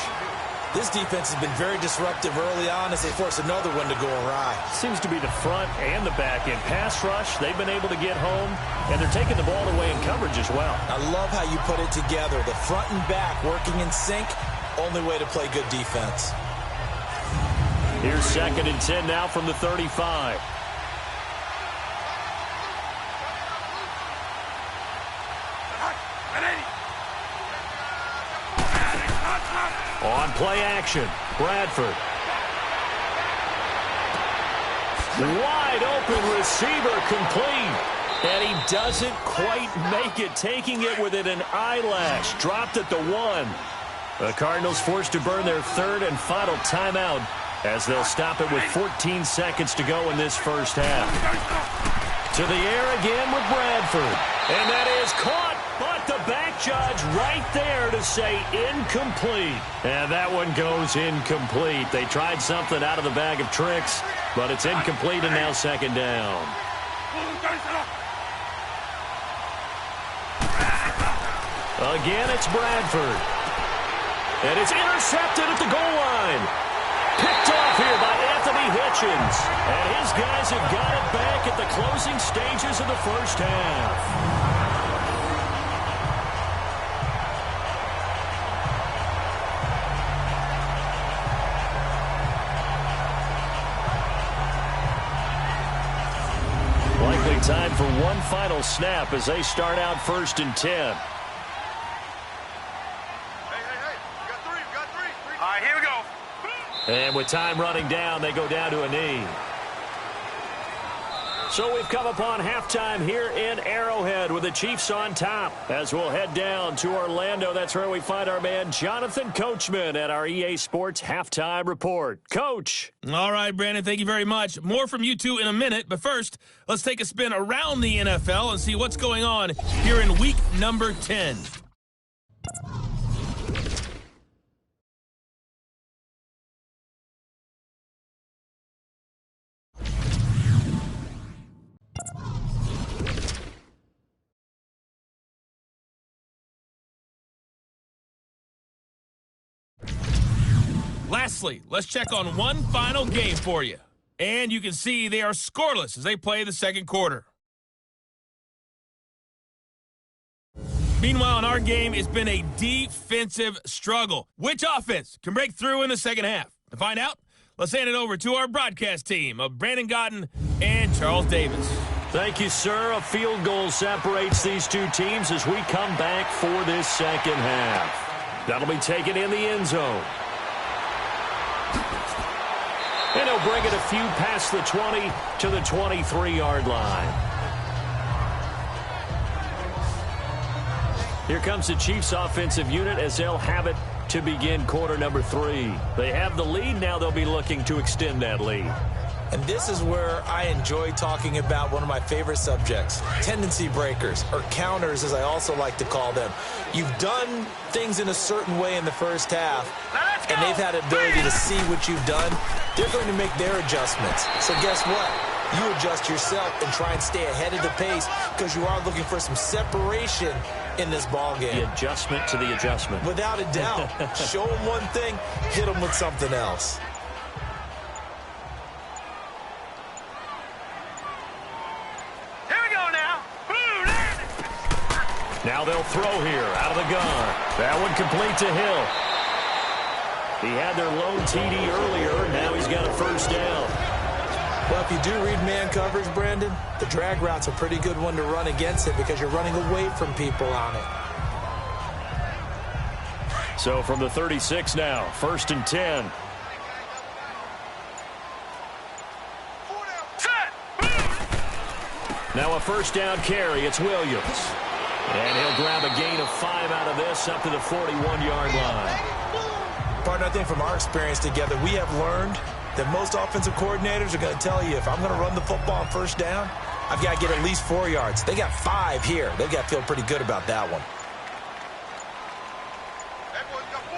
This defense has been very disruptive early on as they force another one to go awry. Seems to be the front and the back end. Pass rush, they've been able to get home, and they're taking the ball away in coverage as well. I love how you put it together. The front and back working in sync, only way to play good defense. Here's 2nd and 10 now from the 35. On play action, Bradford. Wide open receiver complete. And he doesn't quite make it, taking it within an eyelash. Dropped at the 1. The Cardinals forced to burn their 3rd and final timeout as they'll stop it with 14 seconds to go in this first half. To the air again with Bradford. And that is caught. But the back judge right there to say incomplete. And that one goes incomplete. They tried something out of the bag of tricks, but it's incomplete and now 2nd down. Again, it's Bradford. And it's intercepted at the goal line. Picked off here by Anthony Hitchens. And his guys have got it back at the closing stages of the first half. Likely time for one final snap as they start out 1st and 10. Hey, we got three. All right, here we go. And with time running down, they go down to a knee. So we've come upon halftime here in Arrowhead with the Chiefs on top. As we'll head down to Orlando, that's where we find our man Jonathan Coachman at our EA Sports Halftime Report. Coach. All right, Brandon, thank you very much. More from you two in a minute, but first, let's take a spin around the NFL and see what's going on here in week number 10. Lastly, let's check on one final game for you. And you can see they are scoreless as they play the second quarter. Meanwhile, in our game, it's been a defensive struggle. Which offense can break through in the second half? To find out, let's hand it over to our broadcast team of Brandon Gotten and Charles Davis. Thank you, sir. A field goal separates these two teams as we come back for this second half. That'll be taken in the end zone. And he'll bring it a few past the 20 to the 23-yard line. Here comes the Chiefs offensive unit as they'll have it to begin quarter number 3. They have the lead. Now they'll be looking to extend that lead. And this is where I enjoy talking about one of my favorite subjects, tendency breakers, or counters as I also like to call them. You've done things in a certain way in the first half, and they've had the ability to see what you've done. They're going to make their adjustments. So guess what? You adjust yourself and try and stay ahead of the pace because you are looking for some separation in this ball game. The adjustment to the adjustment. Without a doubt. Show them one thing, hit them with something else. Now they'll throw here out of the gun. That one complete to Hill. He had their lone TD earlier. Now he's got a first down. Well, if you do read man coverage, Brandon, the drag route's a pretty good one to run against it because you're running away from people on it. So from the 36 now, 1st and 10. Now a first down carry. It's Williams. And he'll grab a gain of 5 out of this up to the 41-yard line. Partner, I think from our experience together, we have learned that most offensive coordinators are going to tell you, if I'm going to run the football on first down, I've got to get at least 4 yards. They got 5 here. They've got to feel pretty good about that one.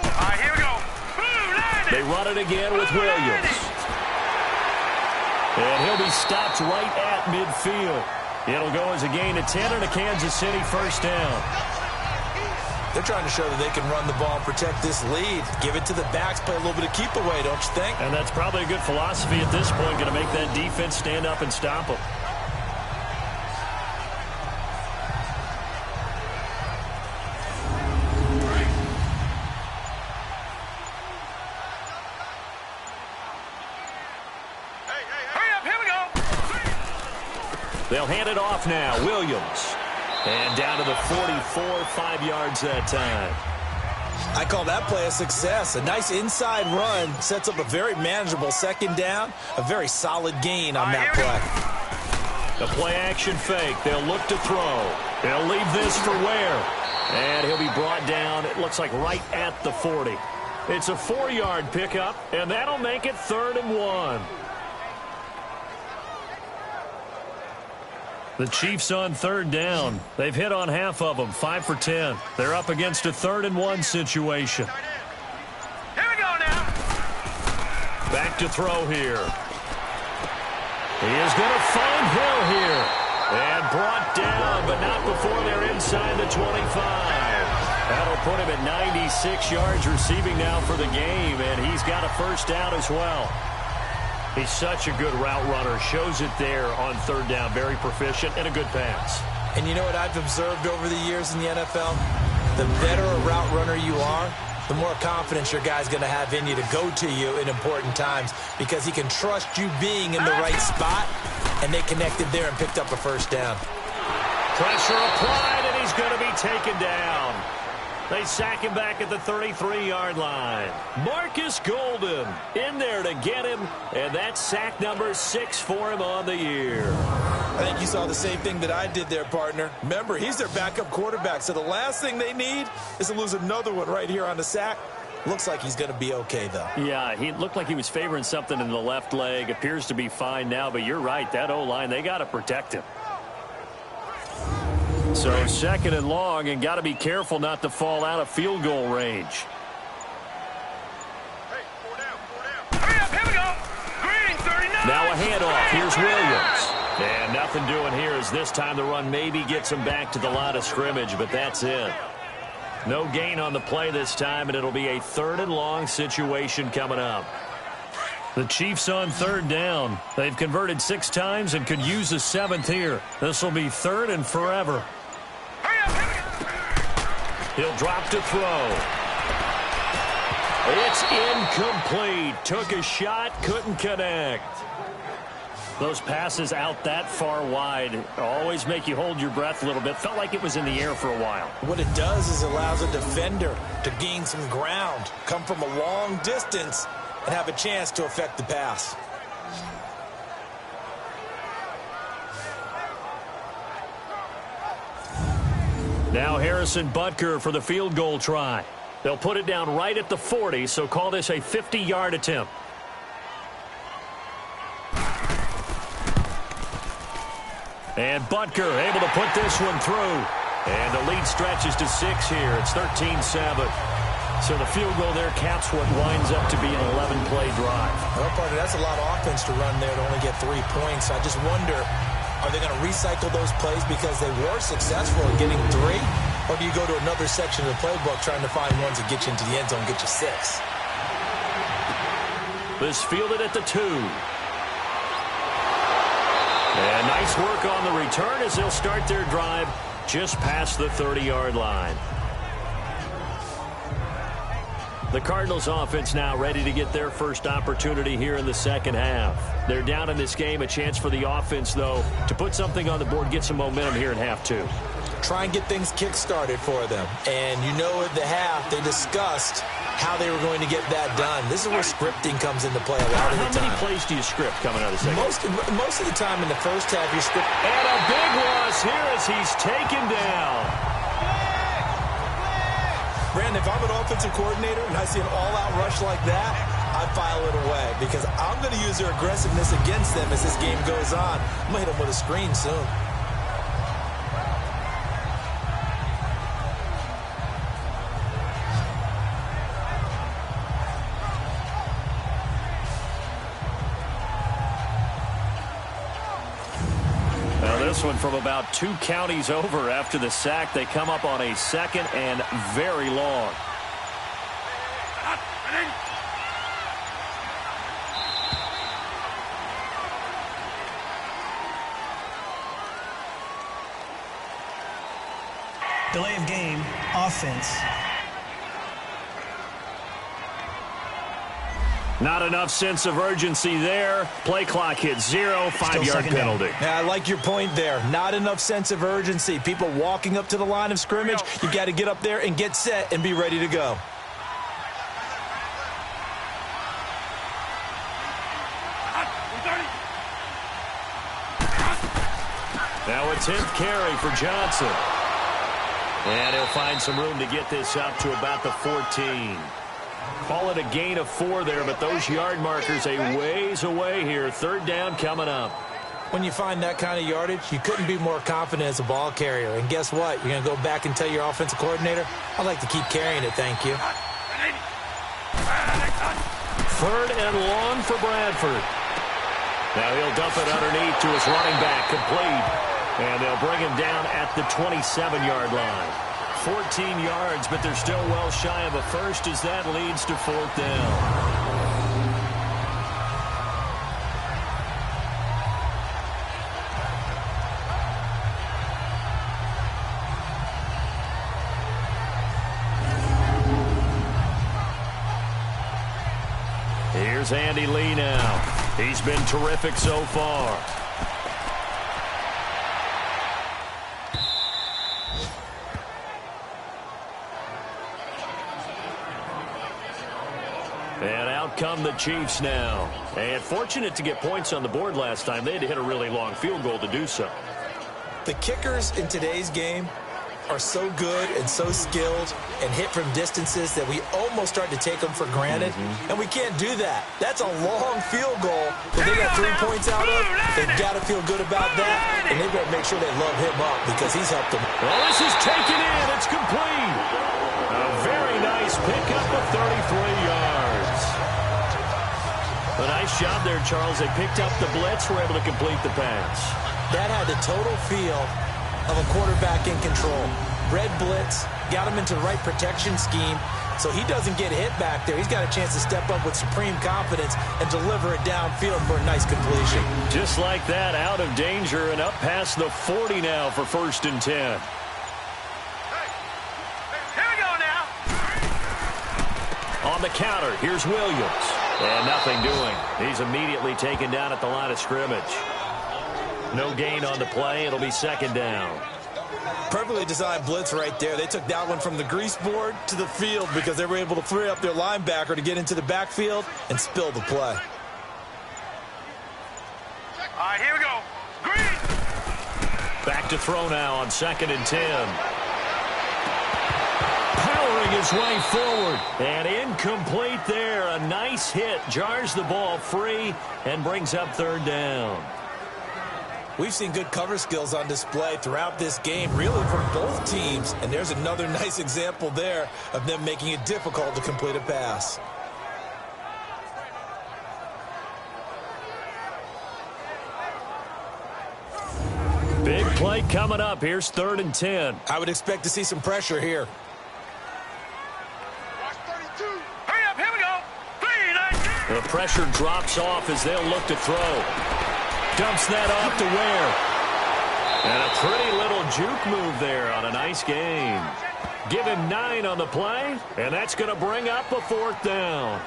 All right, here we go. They run it again with Williams. And he'll be stopped right at midfield. It'll go as a gain of 10 and a Kansas City first down. They're trying to show that they can run the ball and protect this lead. Give it to the backs, play a little bit of keep away, don't you think? And that's probably a good philosophy at this point, going to make that defense stand up and stop them. They'll hand it off now. Williams. And down to the 44, 5 yards that time. I call that play a success. A nice inside run sets up a very manageable second down. A very solid gain on that play. The play action fake. They'll look to throw. They'll leave this for Ware. And he'll be brought down, it looks like, right at the 40. It's a 4-yard pickup, and that'll make it 3rd and 1. The Chiefs on 3rd down. They've hit on half of them, 5 for 10. They're up against a 3rd and 1 situation. Here we go now. Back to throw here. He is going to find Hill here. And brought down, but not before they're inside the 25. That'll put him at 96 yards receiving now for the game, and he's got a first down as well. He's such a good route runner. Shows it there on 3rd down. Very proficient and a good pass. And you know what I've observed over the years in the NFL? The better a route runner you are, the more confidence your guy's going to have in you to go to you in important times because he can trust you being in the right spot, and they connected there and picked up a first down. Pressure applied, and he's going to be taken down. They sack him back at the 33-yard line. Marcus Golden in there to get him, and that's sack number 6 for him on the year. I think you saw the same thing that I did there, partner. Remember, he's their backup quarterback, so the last thing they need is to lose another one right here on the sack. Looks like he's going to be okay, though. Yeah, he looked like he was favoring something in the left leg. Appears to be fine now, but you're right. That O-line, they got to protect him. So 2nd and long, and got to be careful not to fall out of field goal range. Hey, 4 down. Hurry up, here we go. Green, 39. Now a handoff. Here's Williams. And nothing doing here as this time the run maybe gets him back to the line of scrimmage, but that's it. No gain on the play this time, and it'll be a 3rd and long situation coming up. The Chiefs on 3rd down. They've converted 6 times and could use a 7th here. This will be 3rd and forever. Hurry up, here we go. He'll drop to throw. It's incomplete. Took a shot, couldn't connect. Those passes out that far wide always make you hold your breath a little bit. Felt like it was in the air for a while. What it does is allows a defender to gain some ground, come from a long distance, and have a chance to affect the pass. Now Harrison Butker for the field goal try. They'll put it down right at the 40, so call this a 50-yard attempt. And Butker able to put this one through. And the lead stretches to 6 here. It's 13-7. So the field goal there caps what winds up to be an 11-play drive. Well, partner, that's a lot of offense to run there to only get 3 points. I just wonder, are they going to recycle those plays because they were successful in getting 3? Or do you go to another section of the playbook trying to find ones that get you into the end zone, get you 6? This fielded at the 2. And nice work on the return as they'll start their drive just past the 30-yard line. The Cardinals offense now ready to get their first opportunity here in the second half. They're down in this game. A chance for the offense, though, to put something on the board, get some momentum here in half 2. Try and get things kick-started for them. And you know at the half, they discussed how they were going to get that done. This is where scripting comes into play a lot of the time. How many plays do you script coming out of the second? Most of the time in the first half, you script. And a big loss here as he's taken down. Brandon, if I'm an offensive coordinator and I see an all-out rush like that, I file it away because I'm going to use their aggressiveness against them as this game goes on. I'm going to hit them with a screen soon. This one from about 2 counties over after the sack. They come up on a second and very long. Delay of game, offense. Not enough sense of urgency there. Play clock hits 0, 5-yard penalty. Yeah, I like your point there. Not enough sense of urgency. People walking up to the line of scrimmage, you got to get up there and get set and be ready to go. Now a 10th carry for Johnson. And he'll find some room to get this up to about the 14. Call it a gain of 4 there, but those yard markers a ways away here. 3rd down coming up. When you find that kind of yardage, you couldn't be more confident as a ball carrier. And guess what? You're going to go back and tell your offensive coordinator, I'd like to keep carrying it, thank you. 3rd and long for Bradford. Now he'll dump it underneath to his running back, complete. And they'll bring him down at the 27-yard line. 14 yards, but they're still well shy of a first as that leads to 4th down. Here's Andy Lee now. He's been terrific so far. And out come the Chiefs now. And fortunate to get points on the board last time. They had to hit a really long field goal to do so. The kickers in today's game are so good and so skilled and hit from distances that we almost start to take them for granted. And we can't do that. That's a long field goal that they got 3 points out of. They've got to feel good about that. And they've got to make sure they love him up because he's helped them. Well, this is taken in. It's complete. A very nice pickup of 33 yards. A nice job there, Charles. They picked up the blitz, were able to complete the pass. That had the total feel of a quarterback in control. Red blitz, got him into the right protection scheme, so he doesn't get hit back there. He's got a chance to step up with supreme confidence and deliver it downfield for a nice completion. Just like that, out of danger and up past the 40 now for 1st and 10. Here we go now. On the counter, here's Williams. And nothing doing. He's immediately taken down at the line of scrimmage. No gain on the play. It'll be 2nd down. Perfectly designed blitz right there. They took that one from the grease board to the field because they were able to free up their linebacker to get into the backfield and spill the play. All right, here we go. Green. Back to throw now on 2nd and 10. Powering his way forward. And incomplete there. A nice hit. Jars the ball free and brings up 3rd down. We've seen good cover skills on display throughout this game, really from both teams. And there's another nice example there of them making it difficult to complete a pass. Big play coming up. Here's 3rd and 10. I would expect to see some pressure here. Watch 32. Hurry up, here we go. 3, 19. The pressure drops off as they'll look to throw. Dumps that off to Ware. And a pretty little juke move there on a nice game. Give him 9 on the play, and that's going to bring up a 4th down.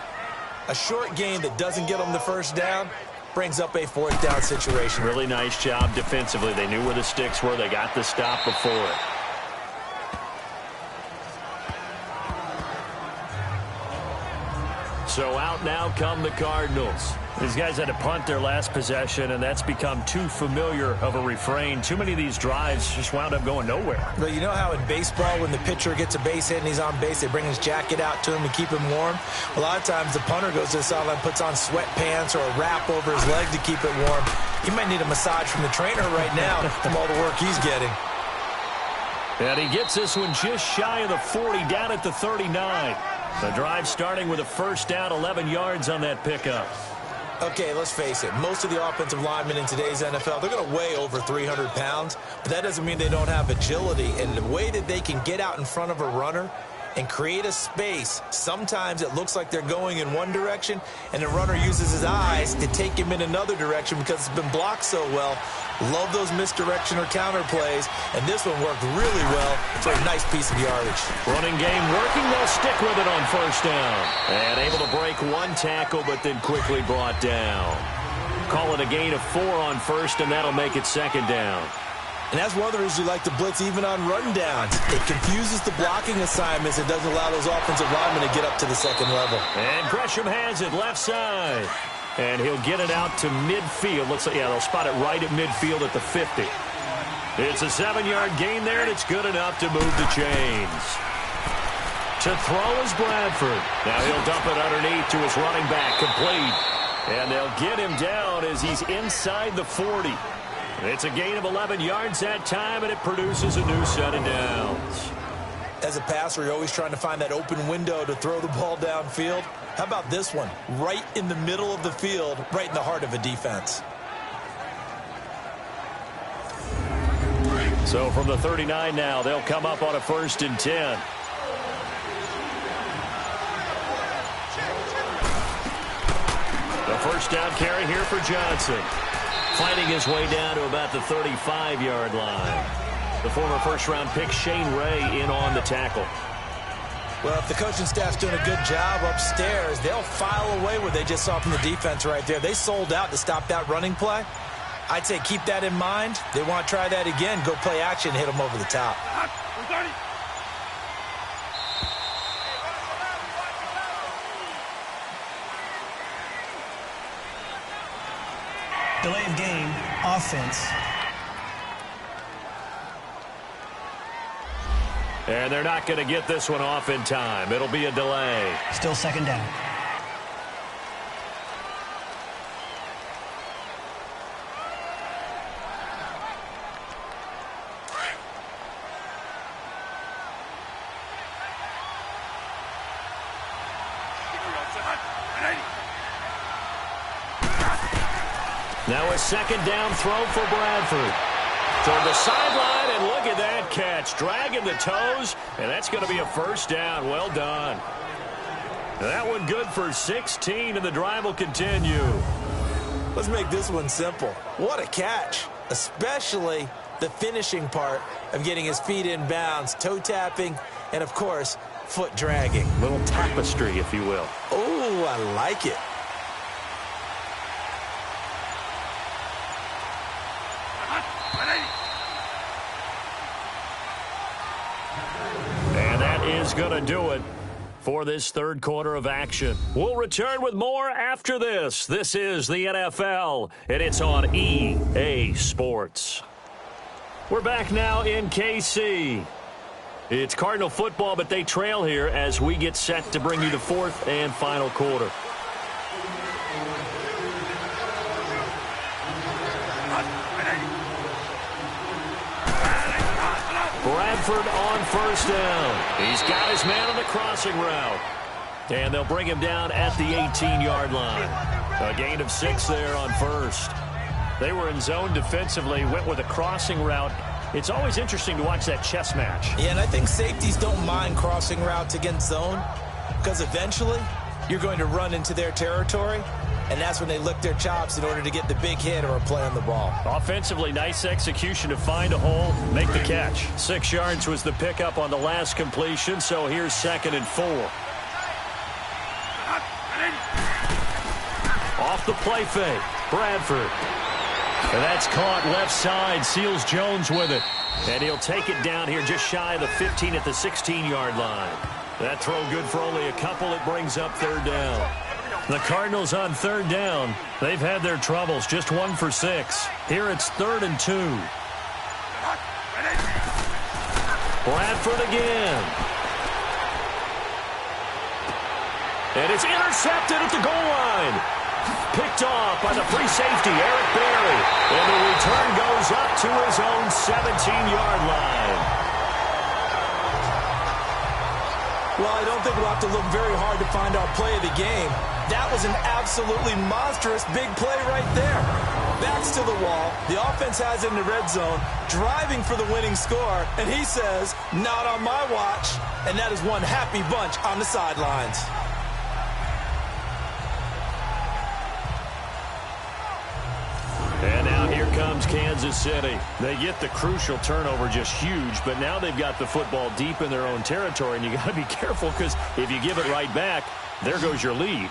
A short game that doesn't get them the first down brings up a 4th down situation. Really nice job defensively. They knew where the sticks were. They got the stop before it. So out now come the Cardinals. These guys had to punt their last possession, and that's become too familiar of a refrain. Too many of these drives just wound up going nowhere. But you know how in baseball, when the pitcher gets a base hit and he's on base, they bring his jacket out to him to keep him warm? A lot of times the punter goes to the sideline, puts on sweatpants or a wrap over his leg to keep it warm. He might need a massage from the trainer right now from all the work he's getting. And he gets this one just shy of the 40, down at the 39. The drive starting with a 1st down, 11 yards on that pickup. Okay, let's face it. Most of the offensive linemen in today's NFL, they're going to weigh over 300 pounds, but that doesn't mean they don't have agility. And the way that they can get out in front of a runner and create a space, sometimes it looks like they're going in one direction, and the runner uses his eyes to take him in another direction because it's been blocked so well. Love those misdirection or counter plays, and this one worked really well for a nice piece of yardage. Running game working. They'll stick with it on 1st down. And able to break one tackle, but then quickly brought down. Call it a gain of 4 on 1st, and that'll make it 2nd down. And that's one of the reasons you like to blitz even on run downs. It confuses the blocking assignments. It doesn't allow those offensive linemen to get up to the 2nd level. And Gresham has it left side. And he'll get it out to midfield. Looks like, yeah, they'll spot it right at midfield at the 50. It's a 7-yard gain there, and it's good enough to move the chains. To throw is Bradford. Now he'll dump it underneath to his running back, complete. And they'll get him down as he's inside the 40. It's a gain of 11 yards that time, and it produces a new set of downs. As a passer, you're always trying to find that open window to throw the ball downfield. How about this one? Right in the middle of the field, right in the heart of a defense. So from the 39 now, they'll come up on a 1st and 10. The 1st down carry here for Johnson. Fighting his way down to about the 35-yard line. The former 1st-round pick Shane Ray in on the tackle. Well, if the coaching staff's doing a good job upstairs, they'll file away what they just saw from the defense right there. They sold out to stop that running play. I'd say keep that in mind. They want to try that again. Go play action, hit them over the top. Delay of game, offense. And they're not going to get this one off in time. It'll be a delay. Still 2nd down. Now a 2nd down throw for Bradford. Toward the sideline, and look at that catch. Dragging the toes, and that's going to be a 1st down. Well done. That one good for 16, and the drive will continue. Let's make this one simple. What a catch, especially the finishing part of getting his feet in bounds, toe tapping, and, of course, foot dragging. Little tapestry, if you will. Oh, I like it. And that is going to do it for this 3rd quarter of action. We'll return with more after this. This is the NFL, and it's on EA Sports. We're back now in KC. It's Cardinal football, but they trail here as we get set to bring you the 4th and final quarter. Bradford on first down. He's got his man on the crossing route. And they'll bring him down at the 18-yard line. A gain of 6 there on first. They were in zone defensively, went with a crossing route. It's always interesting to watch that chess match. Yeah, and I think safeties don't mind crossing routes against zone because eventually you're going to run into their territory, and that's when they lick their chops in order to get the big hit or a play on the ball. Offensively, nice execution to find a hole, make the catch. 6 yards was the pickup on the last completion, so here's 2nd and 4. Off the play fake, Bradford. And that's caught left side, seals Jones with it. And he'll take it down here just shy of the 15 at the 16-yard line. That throw good for only a couple. It brings up 3rd down. The Cardinals on 3rd down. They've had their troubles, just 1 for 6. Here it's 3rd and 2. Bradford again. And it's intercepted at the goal line. Picked off by the free safety, Eric Berry. And the return goes up to his own 17-yard line. Well, I don't think we'll have to look very hard to find our play of the game. That was an absolutely monstrous big play right there. Backs to the wall. The offense has it in the red zone, driving for the winning score. And he says, not on my watch. And that is one happy bunch on the sidelines. And now here comes Kansas City. They get the crucial turnover, just huge, but now they've got the football deep in their own territory, and you got to be careful because if you give it right back, there goes your lead.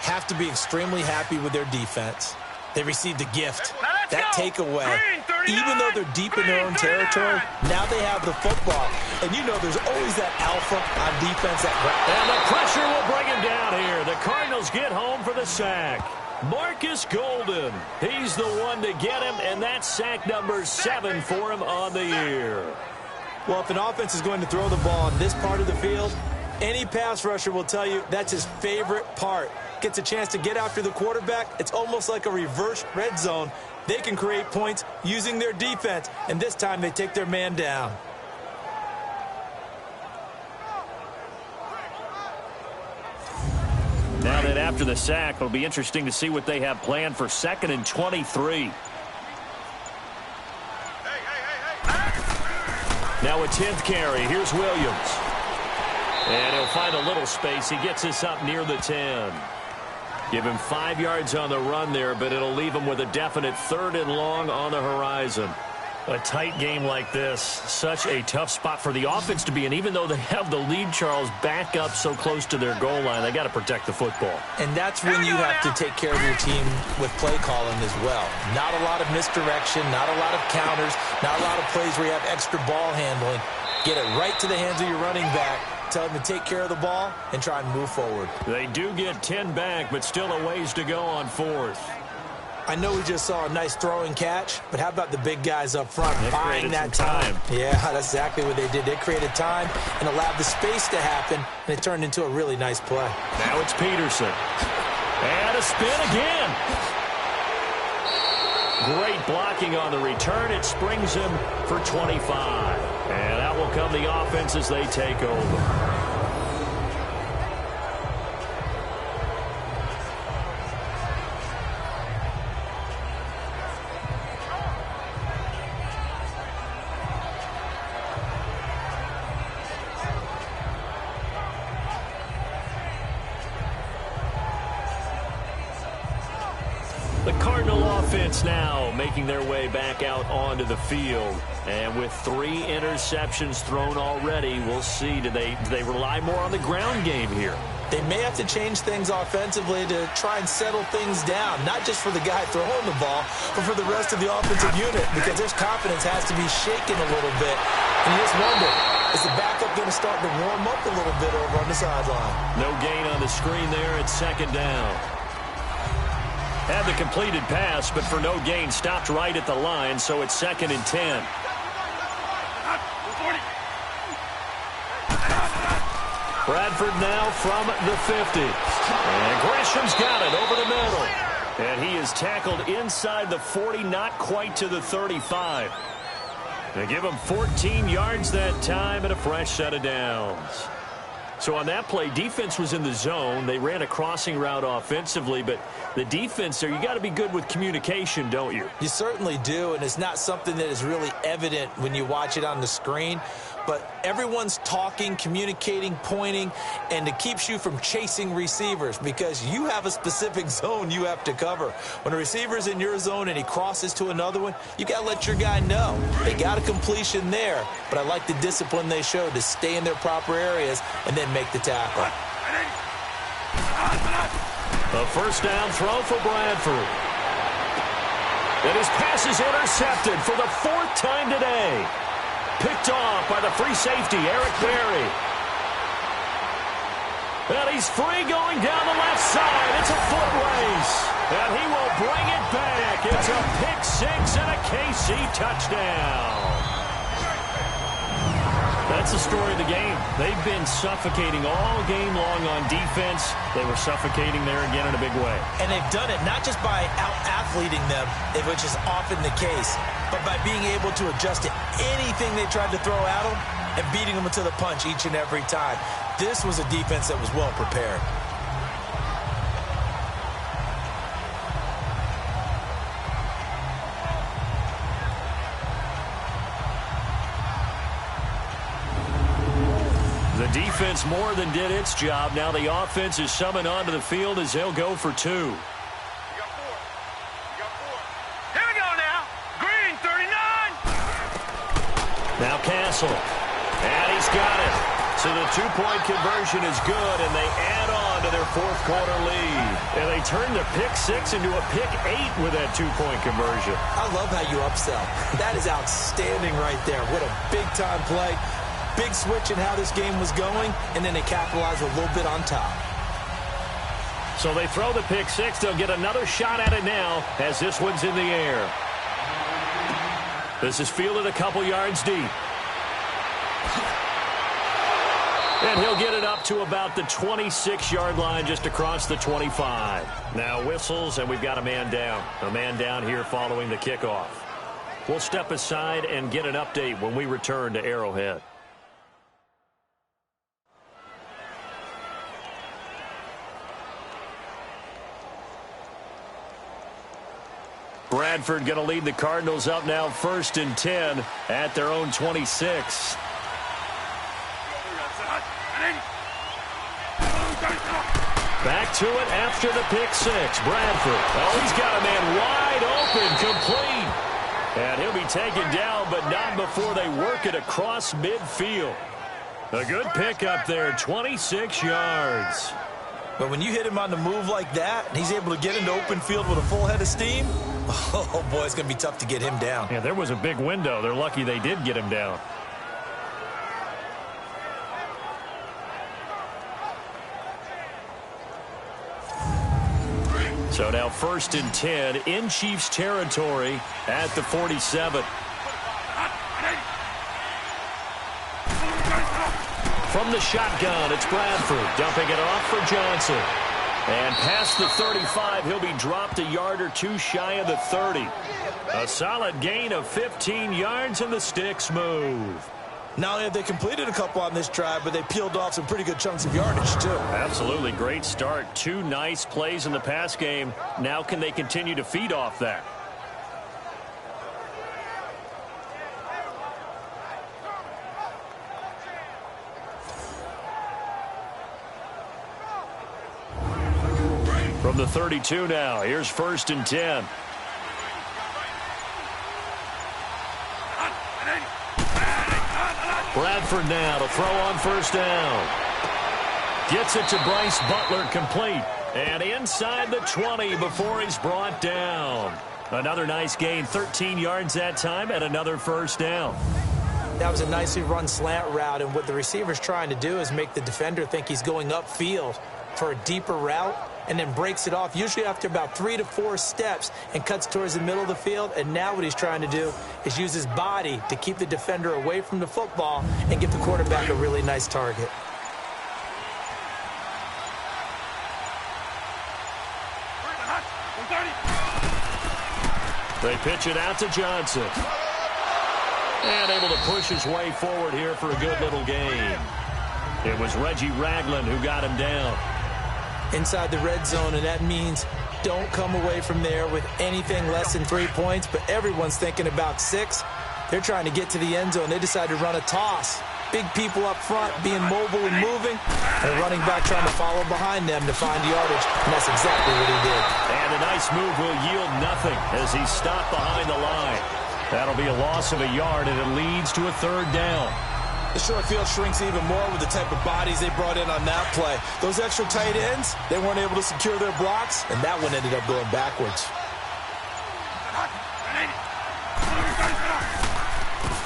Have to be extremely happy with their defense. They received a gift. That takeaway, even though they're deep in their own territory, now they have the football. And you know there's always that alpha on defense. And the pressure will bring him down here. The Cardinals get home for the sack. Marcus Golden, he's the one to get him, and that's sack number 7 for him on the year. Well, if an offense is going to throw the ball on this part of the field, any pass rusher will tell you that's his favorite part. Gets a chance to get after the quarterback. It's almost like a reverse red zone. They can create points using their defense, and this time they take their man down. Now that after the sack, it'll be interesting to see what they have planned for 2nd and 23. Now a 10th carry. Here's Williams. And he'll find a little space. He gets us up near the 10. Give him 5 yards on the run there, but it'll leave him with a definite 3rd and long on the horizon. A tight game like this, such a tough spot for the offense to be in. Even though they have the lead, Charles, back up so close to their goal line, they got to protect the football. And that's when you have to take care of your team with play calling as well. Not a lot of misdirection, not a lot of counters, not a lot of plays where you have extra ball handling. Get it right to the hands of your running back. Tell him to take care of the ball and try and move forward. They do get 10 back, but still a ways to go on 4th. I know we just saw a nice throwing catch, but how about the big guys up front buying that time? Yeah, that's exactly what they did. They created time and allowed the space to happen, and it turned into a really nice play. Now it's Peterson. And a spin again. Great blocking on the return. It springs him for 25. And out will come the offense as they take over. The Cardinal offense now making their way back out onto the field. And with 3 interceptions thrown already, we'll see. Do they rely more on the ground game here? They may have to change things offensively to try and settle things down, not just for the guy throwing the ball, but for the rest of the offensive unit, because their confidence has to be shaken a little bit. And you just wonder, is the backup going to start to warm up a little bit over on the sideline? No gain on the screen there. It's 2nd down. Had the completed pass, but for no gain, stopped right at the line, so it's 2nd and 10. Bradford now from the 50. And Gresham's got it over the middle. And he is tackled inside the 40, not quite to the 35. They give him 14 yards that time and a fresh set of downs. So on that play, defense was in the zone. They ran a crossing route offensively, but the defense there, you got to be good with communication, don't you? You certainly do, and it's not something that is really evident when you watch it on the screen. But everyone's talking, communicating, pointing, and it keeps you from chasing receivers because you have a specific zone you have to cover. When a receiver's in your zone and he crosses to another one, you got to let your guy know. They got a completion there, but I like the discipline they showed to stay in their proper areas and then make the tackle. A first down throw for Bradford. And his pass is intercepted for the 4th time today. Picked off by the free safety, Eric Berry. And he's free going down the left side. It's a foot race. And he will bring it back. It's a pick 6 and a KC touchdown. That's the story of the game. They've been suffocating all game long on defense. They were suffocating there again in a big way. And they've done it not just by out-athleting them, which is often the case, but by being able to adjust to anything they tried to throw at them and beating them to the punch each and every time. This was a defense that was well prepared. The defense more than did its job. Now the offense is summoned onto the field as they'll go for 2. You got 4. Here we go now. Green, 39. Now Castle. And he's got it. So the 2-point conversion is good, and they add on to their 4th quarter lead. And they turn the pick 6 into a pick 8 with that 2-point conversion. I love how you upsell. That is outstanding right there. What a big-time play. Big switch in how this game was going, and then they capitalize a little bit on top. So they throw the pick 6. They'll get another shot at it now as this one's in the air. This is fielded a couple yards deep. And he'll get it up to about the 26-yard line just across the 25. Now whistles, and we've got a man down. A man down here following the kickoff. We'll step aside and get an update when we return to Arrowhead. Bradford going to lead the Cardinals up now 1st and 10 at their own 26. Back to it after the pick 6. Bradford. Oh, he's got a man wide open, complete. And he'll be taken down, but not before they work it across midfield. A good pick up there, 26 yards. But when you hit him on the move like that, and he's able to get into open field with a full head of steam, oh, boy, it's going to be tough to get him down. Yeah, there was a big window. They're lucky they did get him down. So now 1st and 10 in Chiefs territory at the 47. From the shotgun, it's Bradford dumping it off for Johnson. And past the 35, he'll be dropped a yard or 2 shy of the 30. A solid gain of 15 yards, and the sticks move. Not only have they completed a couple on this drive, but they peeled off some pretty good chunks of yardage, too. Absolutely. Great start. 2 nice plays in the pass game. Now can they continue to feed off that? From the 32 now, here's 1st and 10. Bradford now to throw on 1st down. Gets it to Bryce Butler, complete. And inside the 20 before he's brought down. Another nice gain, 13 yards that time, and another 1st down. That was a nicely run slant route, and what the receiver's trying to do is make the defender think he's going upfield for a deeper route, and then breaks it off, usually after about 3 to 4 steps, and cuts towards the middle of the field. And now what he's trying to do is use his body to keep the defender away from the football and give the quarterback a really nice target. They pitch it out to Johnson. And able to push his way forward here for a good little gain. It was Reggie Ragland who got him down. Inside the red zone, and that means don't come away from there with anything less than 3 points, but everyone's thinking about 6. They're trying to get to the end zone. They decide to run a toss. Big people up front being mobile and moving, and running back trying to follow behind them to find yardage, and that's exactly what he did. And a nice move will yield nothing as he's stopped behind the line. That'll be a loss of a yard, and it leads to a 3rd down. The short field shrinks even more with the type of bodies they brought in on that play. Those extra tight ends, they weren't able to secure their blocks, and that one ended up going backwards.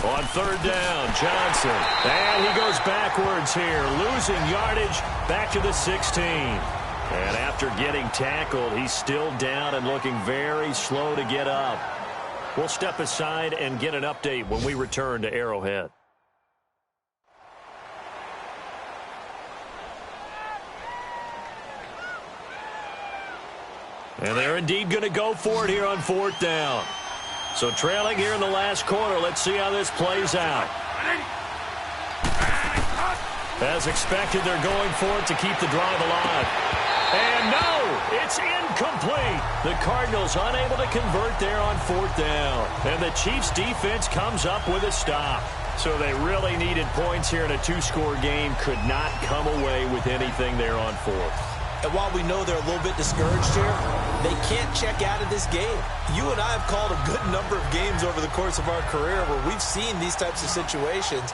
On 3rd down, Johnson. And he goes backwards here, losing yardage back to the 16. And after getting tackled, he's still down and looking very slow to get up. We'll step aside and get an update when we return to Arrowhead. And they're indeed going to go for it here on 4th down. So trailing here in the last quarter, let's see how this plays out. As expected, they're going for it to keep the drive alive. And no, it's incomplete. The Cardinals unable to convert there on 4th down. And the Chiefs defense comes up with a stop. So they really needed points here in a 2-score game. Could not come away with anything there on 4th. And while we know they're a little bit discouraged here, they can't check out of this game. You and I have called a good number of games over the course of our career where we've seen these types of situations.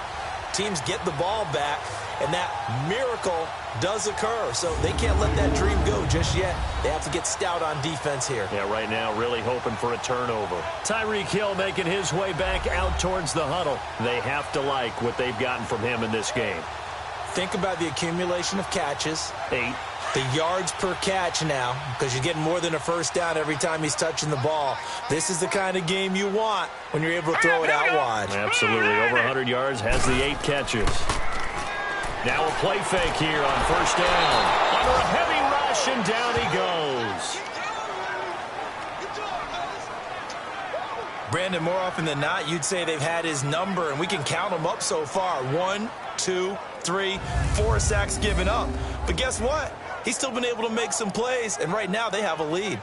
Teams get the ball back, and that miracle does occur. So they can't let that dream go just yet. They have to get stout on defense here. Yeah, right now really hoping for a turnover. Tyreek Hill making his way back out towards the huddle. They have to like what they've gotten from him in this game. Think about the accumulation of catches. 8. The yards per catch now, because you're getting more than a 1st down every time he's touching the ball. This is the kind of game you want when you're able to throw it out wide. Absolutely. Over 100 yards, has the 8 catches. Now a play fake here on 1st down. Under a heavy rush, and down he goes. Brandon, more often than not, you'd say they've had his number, and we can count them up so far. 1, 2, 3, 4 sacks given up. But guess what? He's still been able to make some plays, and right now they have a lead.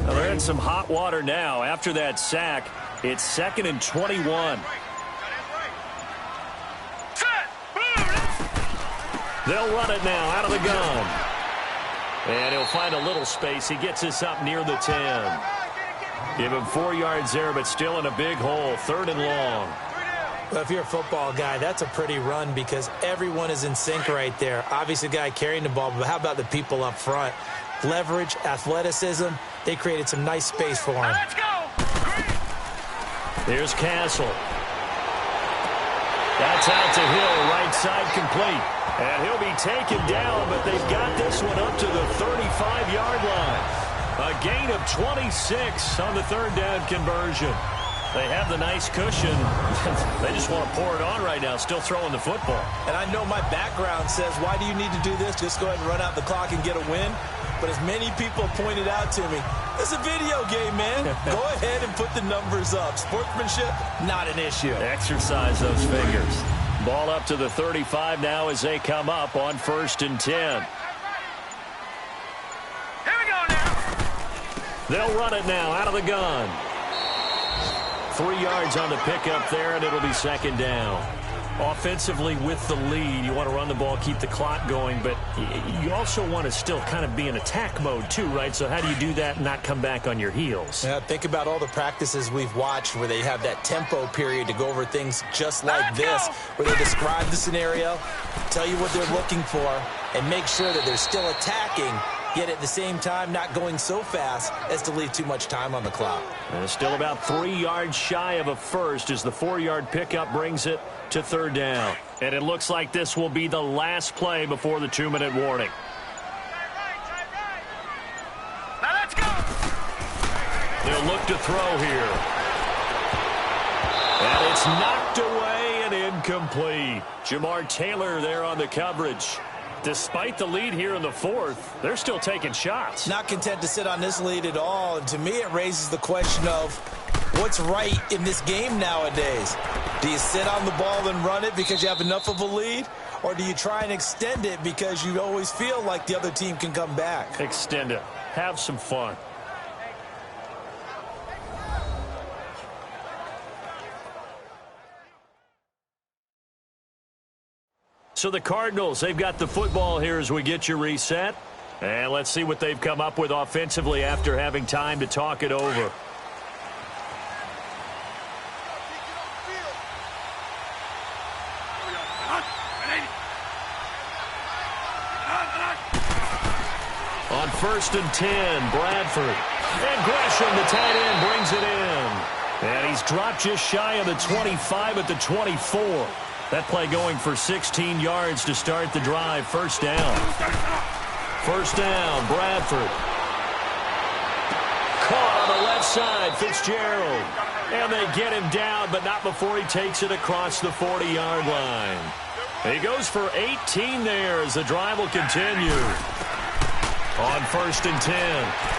Well, they're in some hot water now. After that sack, it's 2nd and 21. They'll run it now out of the gun. And he'll find a little space. He gets this up near the 10. Give him 4 yards there, but still in a big hole. 3rd and long. Well, if you're a football guy, that's a pretty run because everyone is in sync right there. Obviously, the guy carrying the ball, but how about the people up front? Leverage, athleticism, they created some nice space for him. Let's go! Here's Castle. That's out to Hill, right side complete. And he'll be taken down, but they've got this one up to the 35-yard line. A gain of 26 on the 3rd down conversion. They have the nice cushion. They just want to pour it on right now, still throwing the football. And I know my background says, why do you need to do this? Just go ahead and run out the clock and get a win. But as many people pointed out to me, it's a video game, man. Go ahead and put the numbers up. Sportsmanship, not an issue. Exercise those fingers. Ball up to the 35 now as they come up on 1st and 10. Here we go now. They'll run it now out of the gun. 3 yards on the pickup there, and it'll be 2nd down. Offensively with the lead, you want to run the ball, keep the clock going, but you also want to still kind of be in attack mode too, right? So how do you do that and not come back on your heels? Yeah, think about all the practices we've watched where they have that tempo period to go over things just like this, where they describe the scenario, tell you what they're looking for, and make sure that they're still attacking, yet at the same time not going so fast as to leave too much time on the clock. And still about 3 yards shy of a first as the 4-yard pickup brings it to 3rd down. And it looks like this will be the last play before the 2-minute warning. Now let's go. They'll look to throw here. And it's knocked away and incomplete. Jamar Taylor there on the coverage. Despite the lead here in the fourth, they're still taking shots. Not content to sit on this lead at all. And to me, it raises the question of what's right in this game nowadays. Do you sit on the ball and run it because you have enough of a lead? Or do you try and extend it because you always feel like the other team can come back? Extend it. Have some fun. So the Cardinals, they've got the football here as we get you reset. And let's see what they've come up with offensively after having time to talk it over. On 1st and 10, Bradford. And Gresham, the tight end, brings it in. And he's dropped just shy of the 25 at the 24. That play going for 16 yards to start the drive. First down. First down, Bradford. Caught on the left side, Fitzgerald. And they get him down, but not before he takes it across the 40-yard line. He goes for 18 there as the drive will continue. On 1st and 10,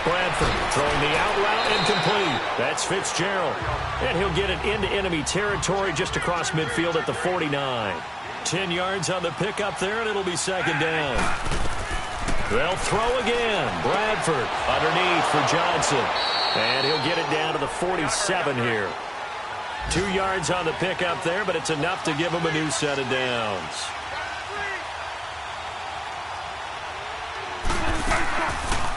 Bradford throwing the out route incomplete. That's Fitzgerald. And he'll get it into enemy territory just across midfield at the 49. 10 yards on the pickup there, and it'll be second down. They'll throw again. Bradford underneath for Johnson. And he'll get it down to the 47 here. 2 yards on the pickup there, but it's enough to give him a new set of downs.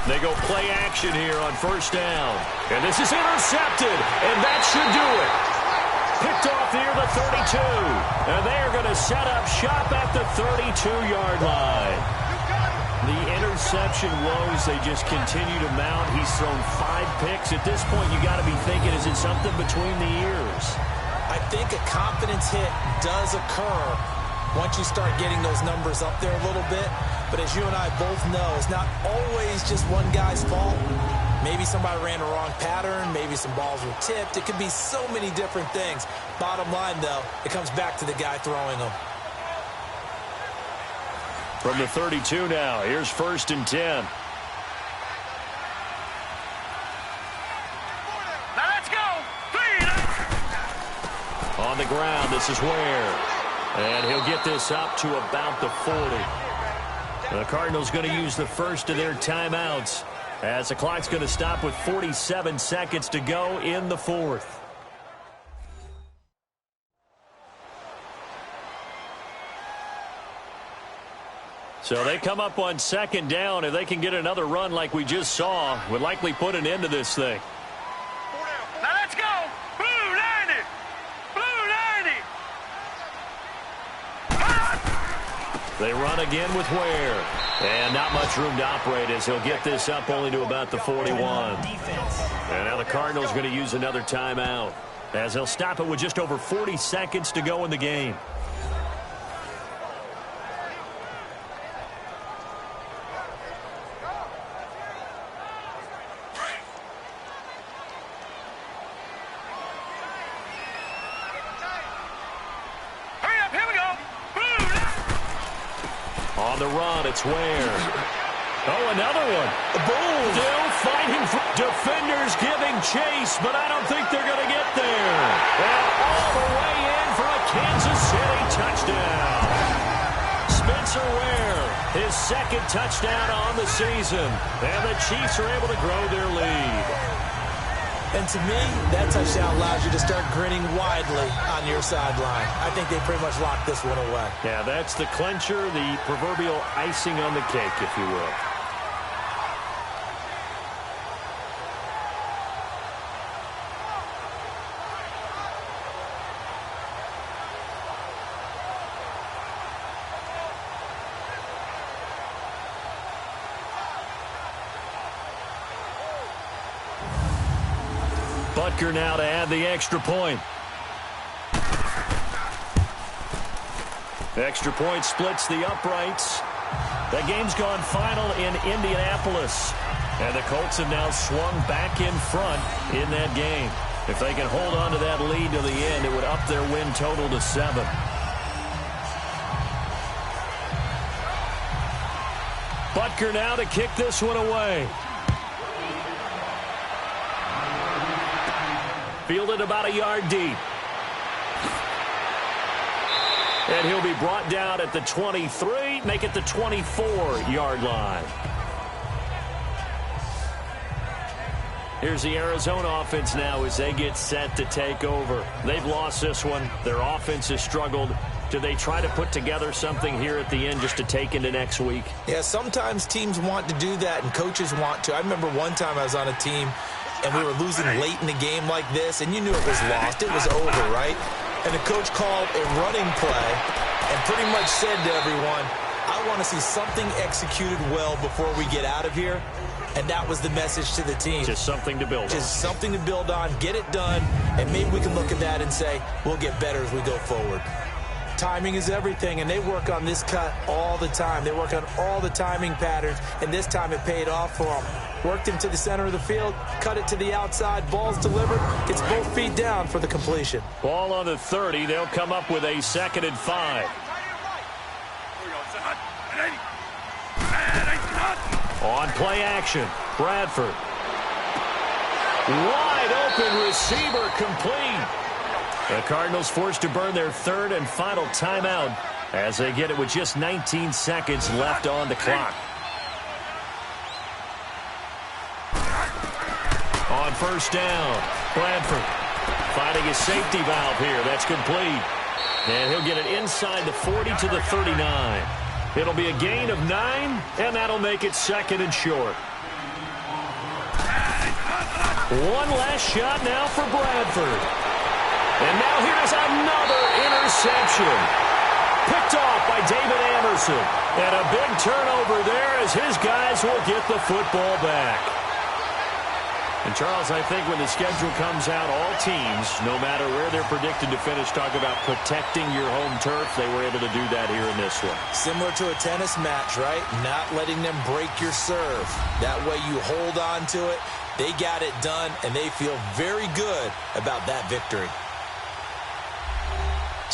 They go play action here on first down. And this is intercepted, and that should do it. Picked off near the 32. And they are going to set up shop at the 32-yard line. The interception woes, they just continue to mount. He's thrown 5 picks. At this point, you got to be thinking, is it something between the ears? I think a confidence hit does occur once you start getting those numbers up there a little bit. But as you and I both know, it's not always just one guy's fault. Maybe somebody ran a wrong pattern. Maybe some balls were tipped. It could be so many different things. Bottom line, though, it comes back to the guy throwing them. From the 32 now, here's 1st and 10. Now let's go. On the ground, this is Ware. And he'll get this up to about the 40. The Cardinals going to use the first of their timeouts as the clock's going to stop with 47 seconds to go in the fourth. So they come up on second down. If they can get another run like we just saw, would likely put an end to this thing. Now let's go. Blue 90. Blue 90. They run again with Ware. And not much room to operate as he'll get this up only to about the 41. And now the Cardinals going to use another timeout as they'll stop it with just over 40 seconds to go in the game. On the run, it's Ware. Oh, another one. Boom. Still fighting. Defenders giving chase, but I don't think they're going to get there. And all the way in for a Kansas City touchdown. Spencer Ware, his second touchdown on the season. And the Chiefs are able to grow their lead. And to me, that touchdown allows you to start grinning widely on your sideline. I think they pretty much locked this one away. Yeah, that's the clincher, the proverbial icing on the cake, if you will. Butker now to add the extra point. Extra point splits the uprights. The game's gone final in Indianapolis. And the Colts have now swung back in front in that game. If they can hold on to that lead to the end, it would up their win total to 7. Butker now to kick this one away. Fielded about a yard deep. And he'll be brought down at the 23, make it the 24-yard line. Here's the Arizona offense now as they get set to take over. They've lost this one. Their offense has struggled. Do they try to put together something here at the end just to take into next week? Yeah, sometimes teams want to do that and coaches want to. I remember one time I was on a team and we were losing late in the game like this, and you knew it was lost. It was over, right? And the coach called a running play and pretty much said to everyone, I want to see something executed well before we get out of here. And that was the message to the team. Just something to build on. Just something to build on, get it done, and maybe we can look at that and say, we'll get better as we go forward. Timing is everything, and they work on this cut all the time. They work on all the timing patterns, and this time it paid off for them. Worked him to the center of the field, cut it to the outside, ball's delivered, gets both feet down for the completion. Ball on the 30, they'll come up with a 2nd and 5. On play action, Bradford. Wide open receiver complete. The Cardinals forced to burn their 3rd and final timeout as they get it with just 19 seconds left on the clock. On 1st down, Bradford finding a safety valve here. That's complete. And he'll get it inside the 40 to the 39. It'll be a gain of 9, and that'll make it 2nd and short. One last shot now for Bradford. And now here's another interception. Picked off by David Anderson. And a big turnover there as his guys will get the football back. And, Charles, I think when the schedule comes out, all teams, no matter where they're predicted to finish, talk about protecting your home turf. They were able to do that here in this one. Similar to a tennis match, right? Not letting them break your serve. That way you hold on to it. They got it done, and they feel very good about that victory.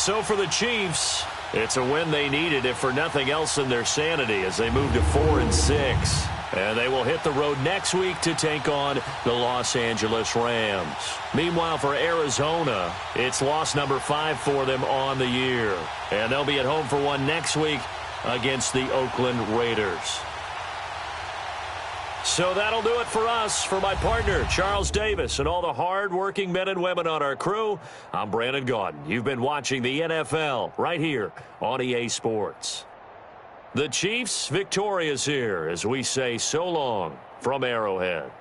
So for the Chiefs, it's a win they needed, if for nothing else than their sanity, as they move to 4-6. And they will hit the road next week to take on the Los Angeles Rams. Meanwhile, for Arizona, it's loss number 5 for them on the year. And they'll be at home for one next week against the Oakland Raiders. So that'll do it for us. For my partner, Charles Davis, and all the hard-working men and women on our crew, I'm Brandon Gaudin. You've been watching the NFL right here on EA Sports. The Chiefs victorious here as we say so long from Arrowhead.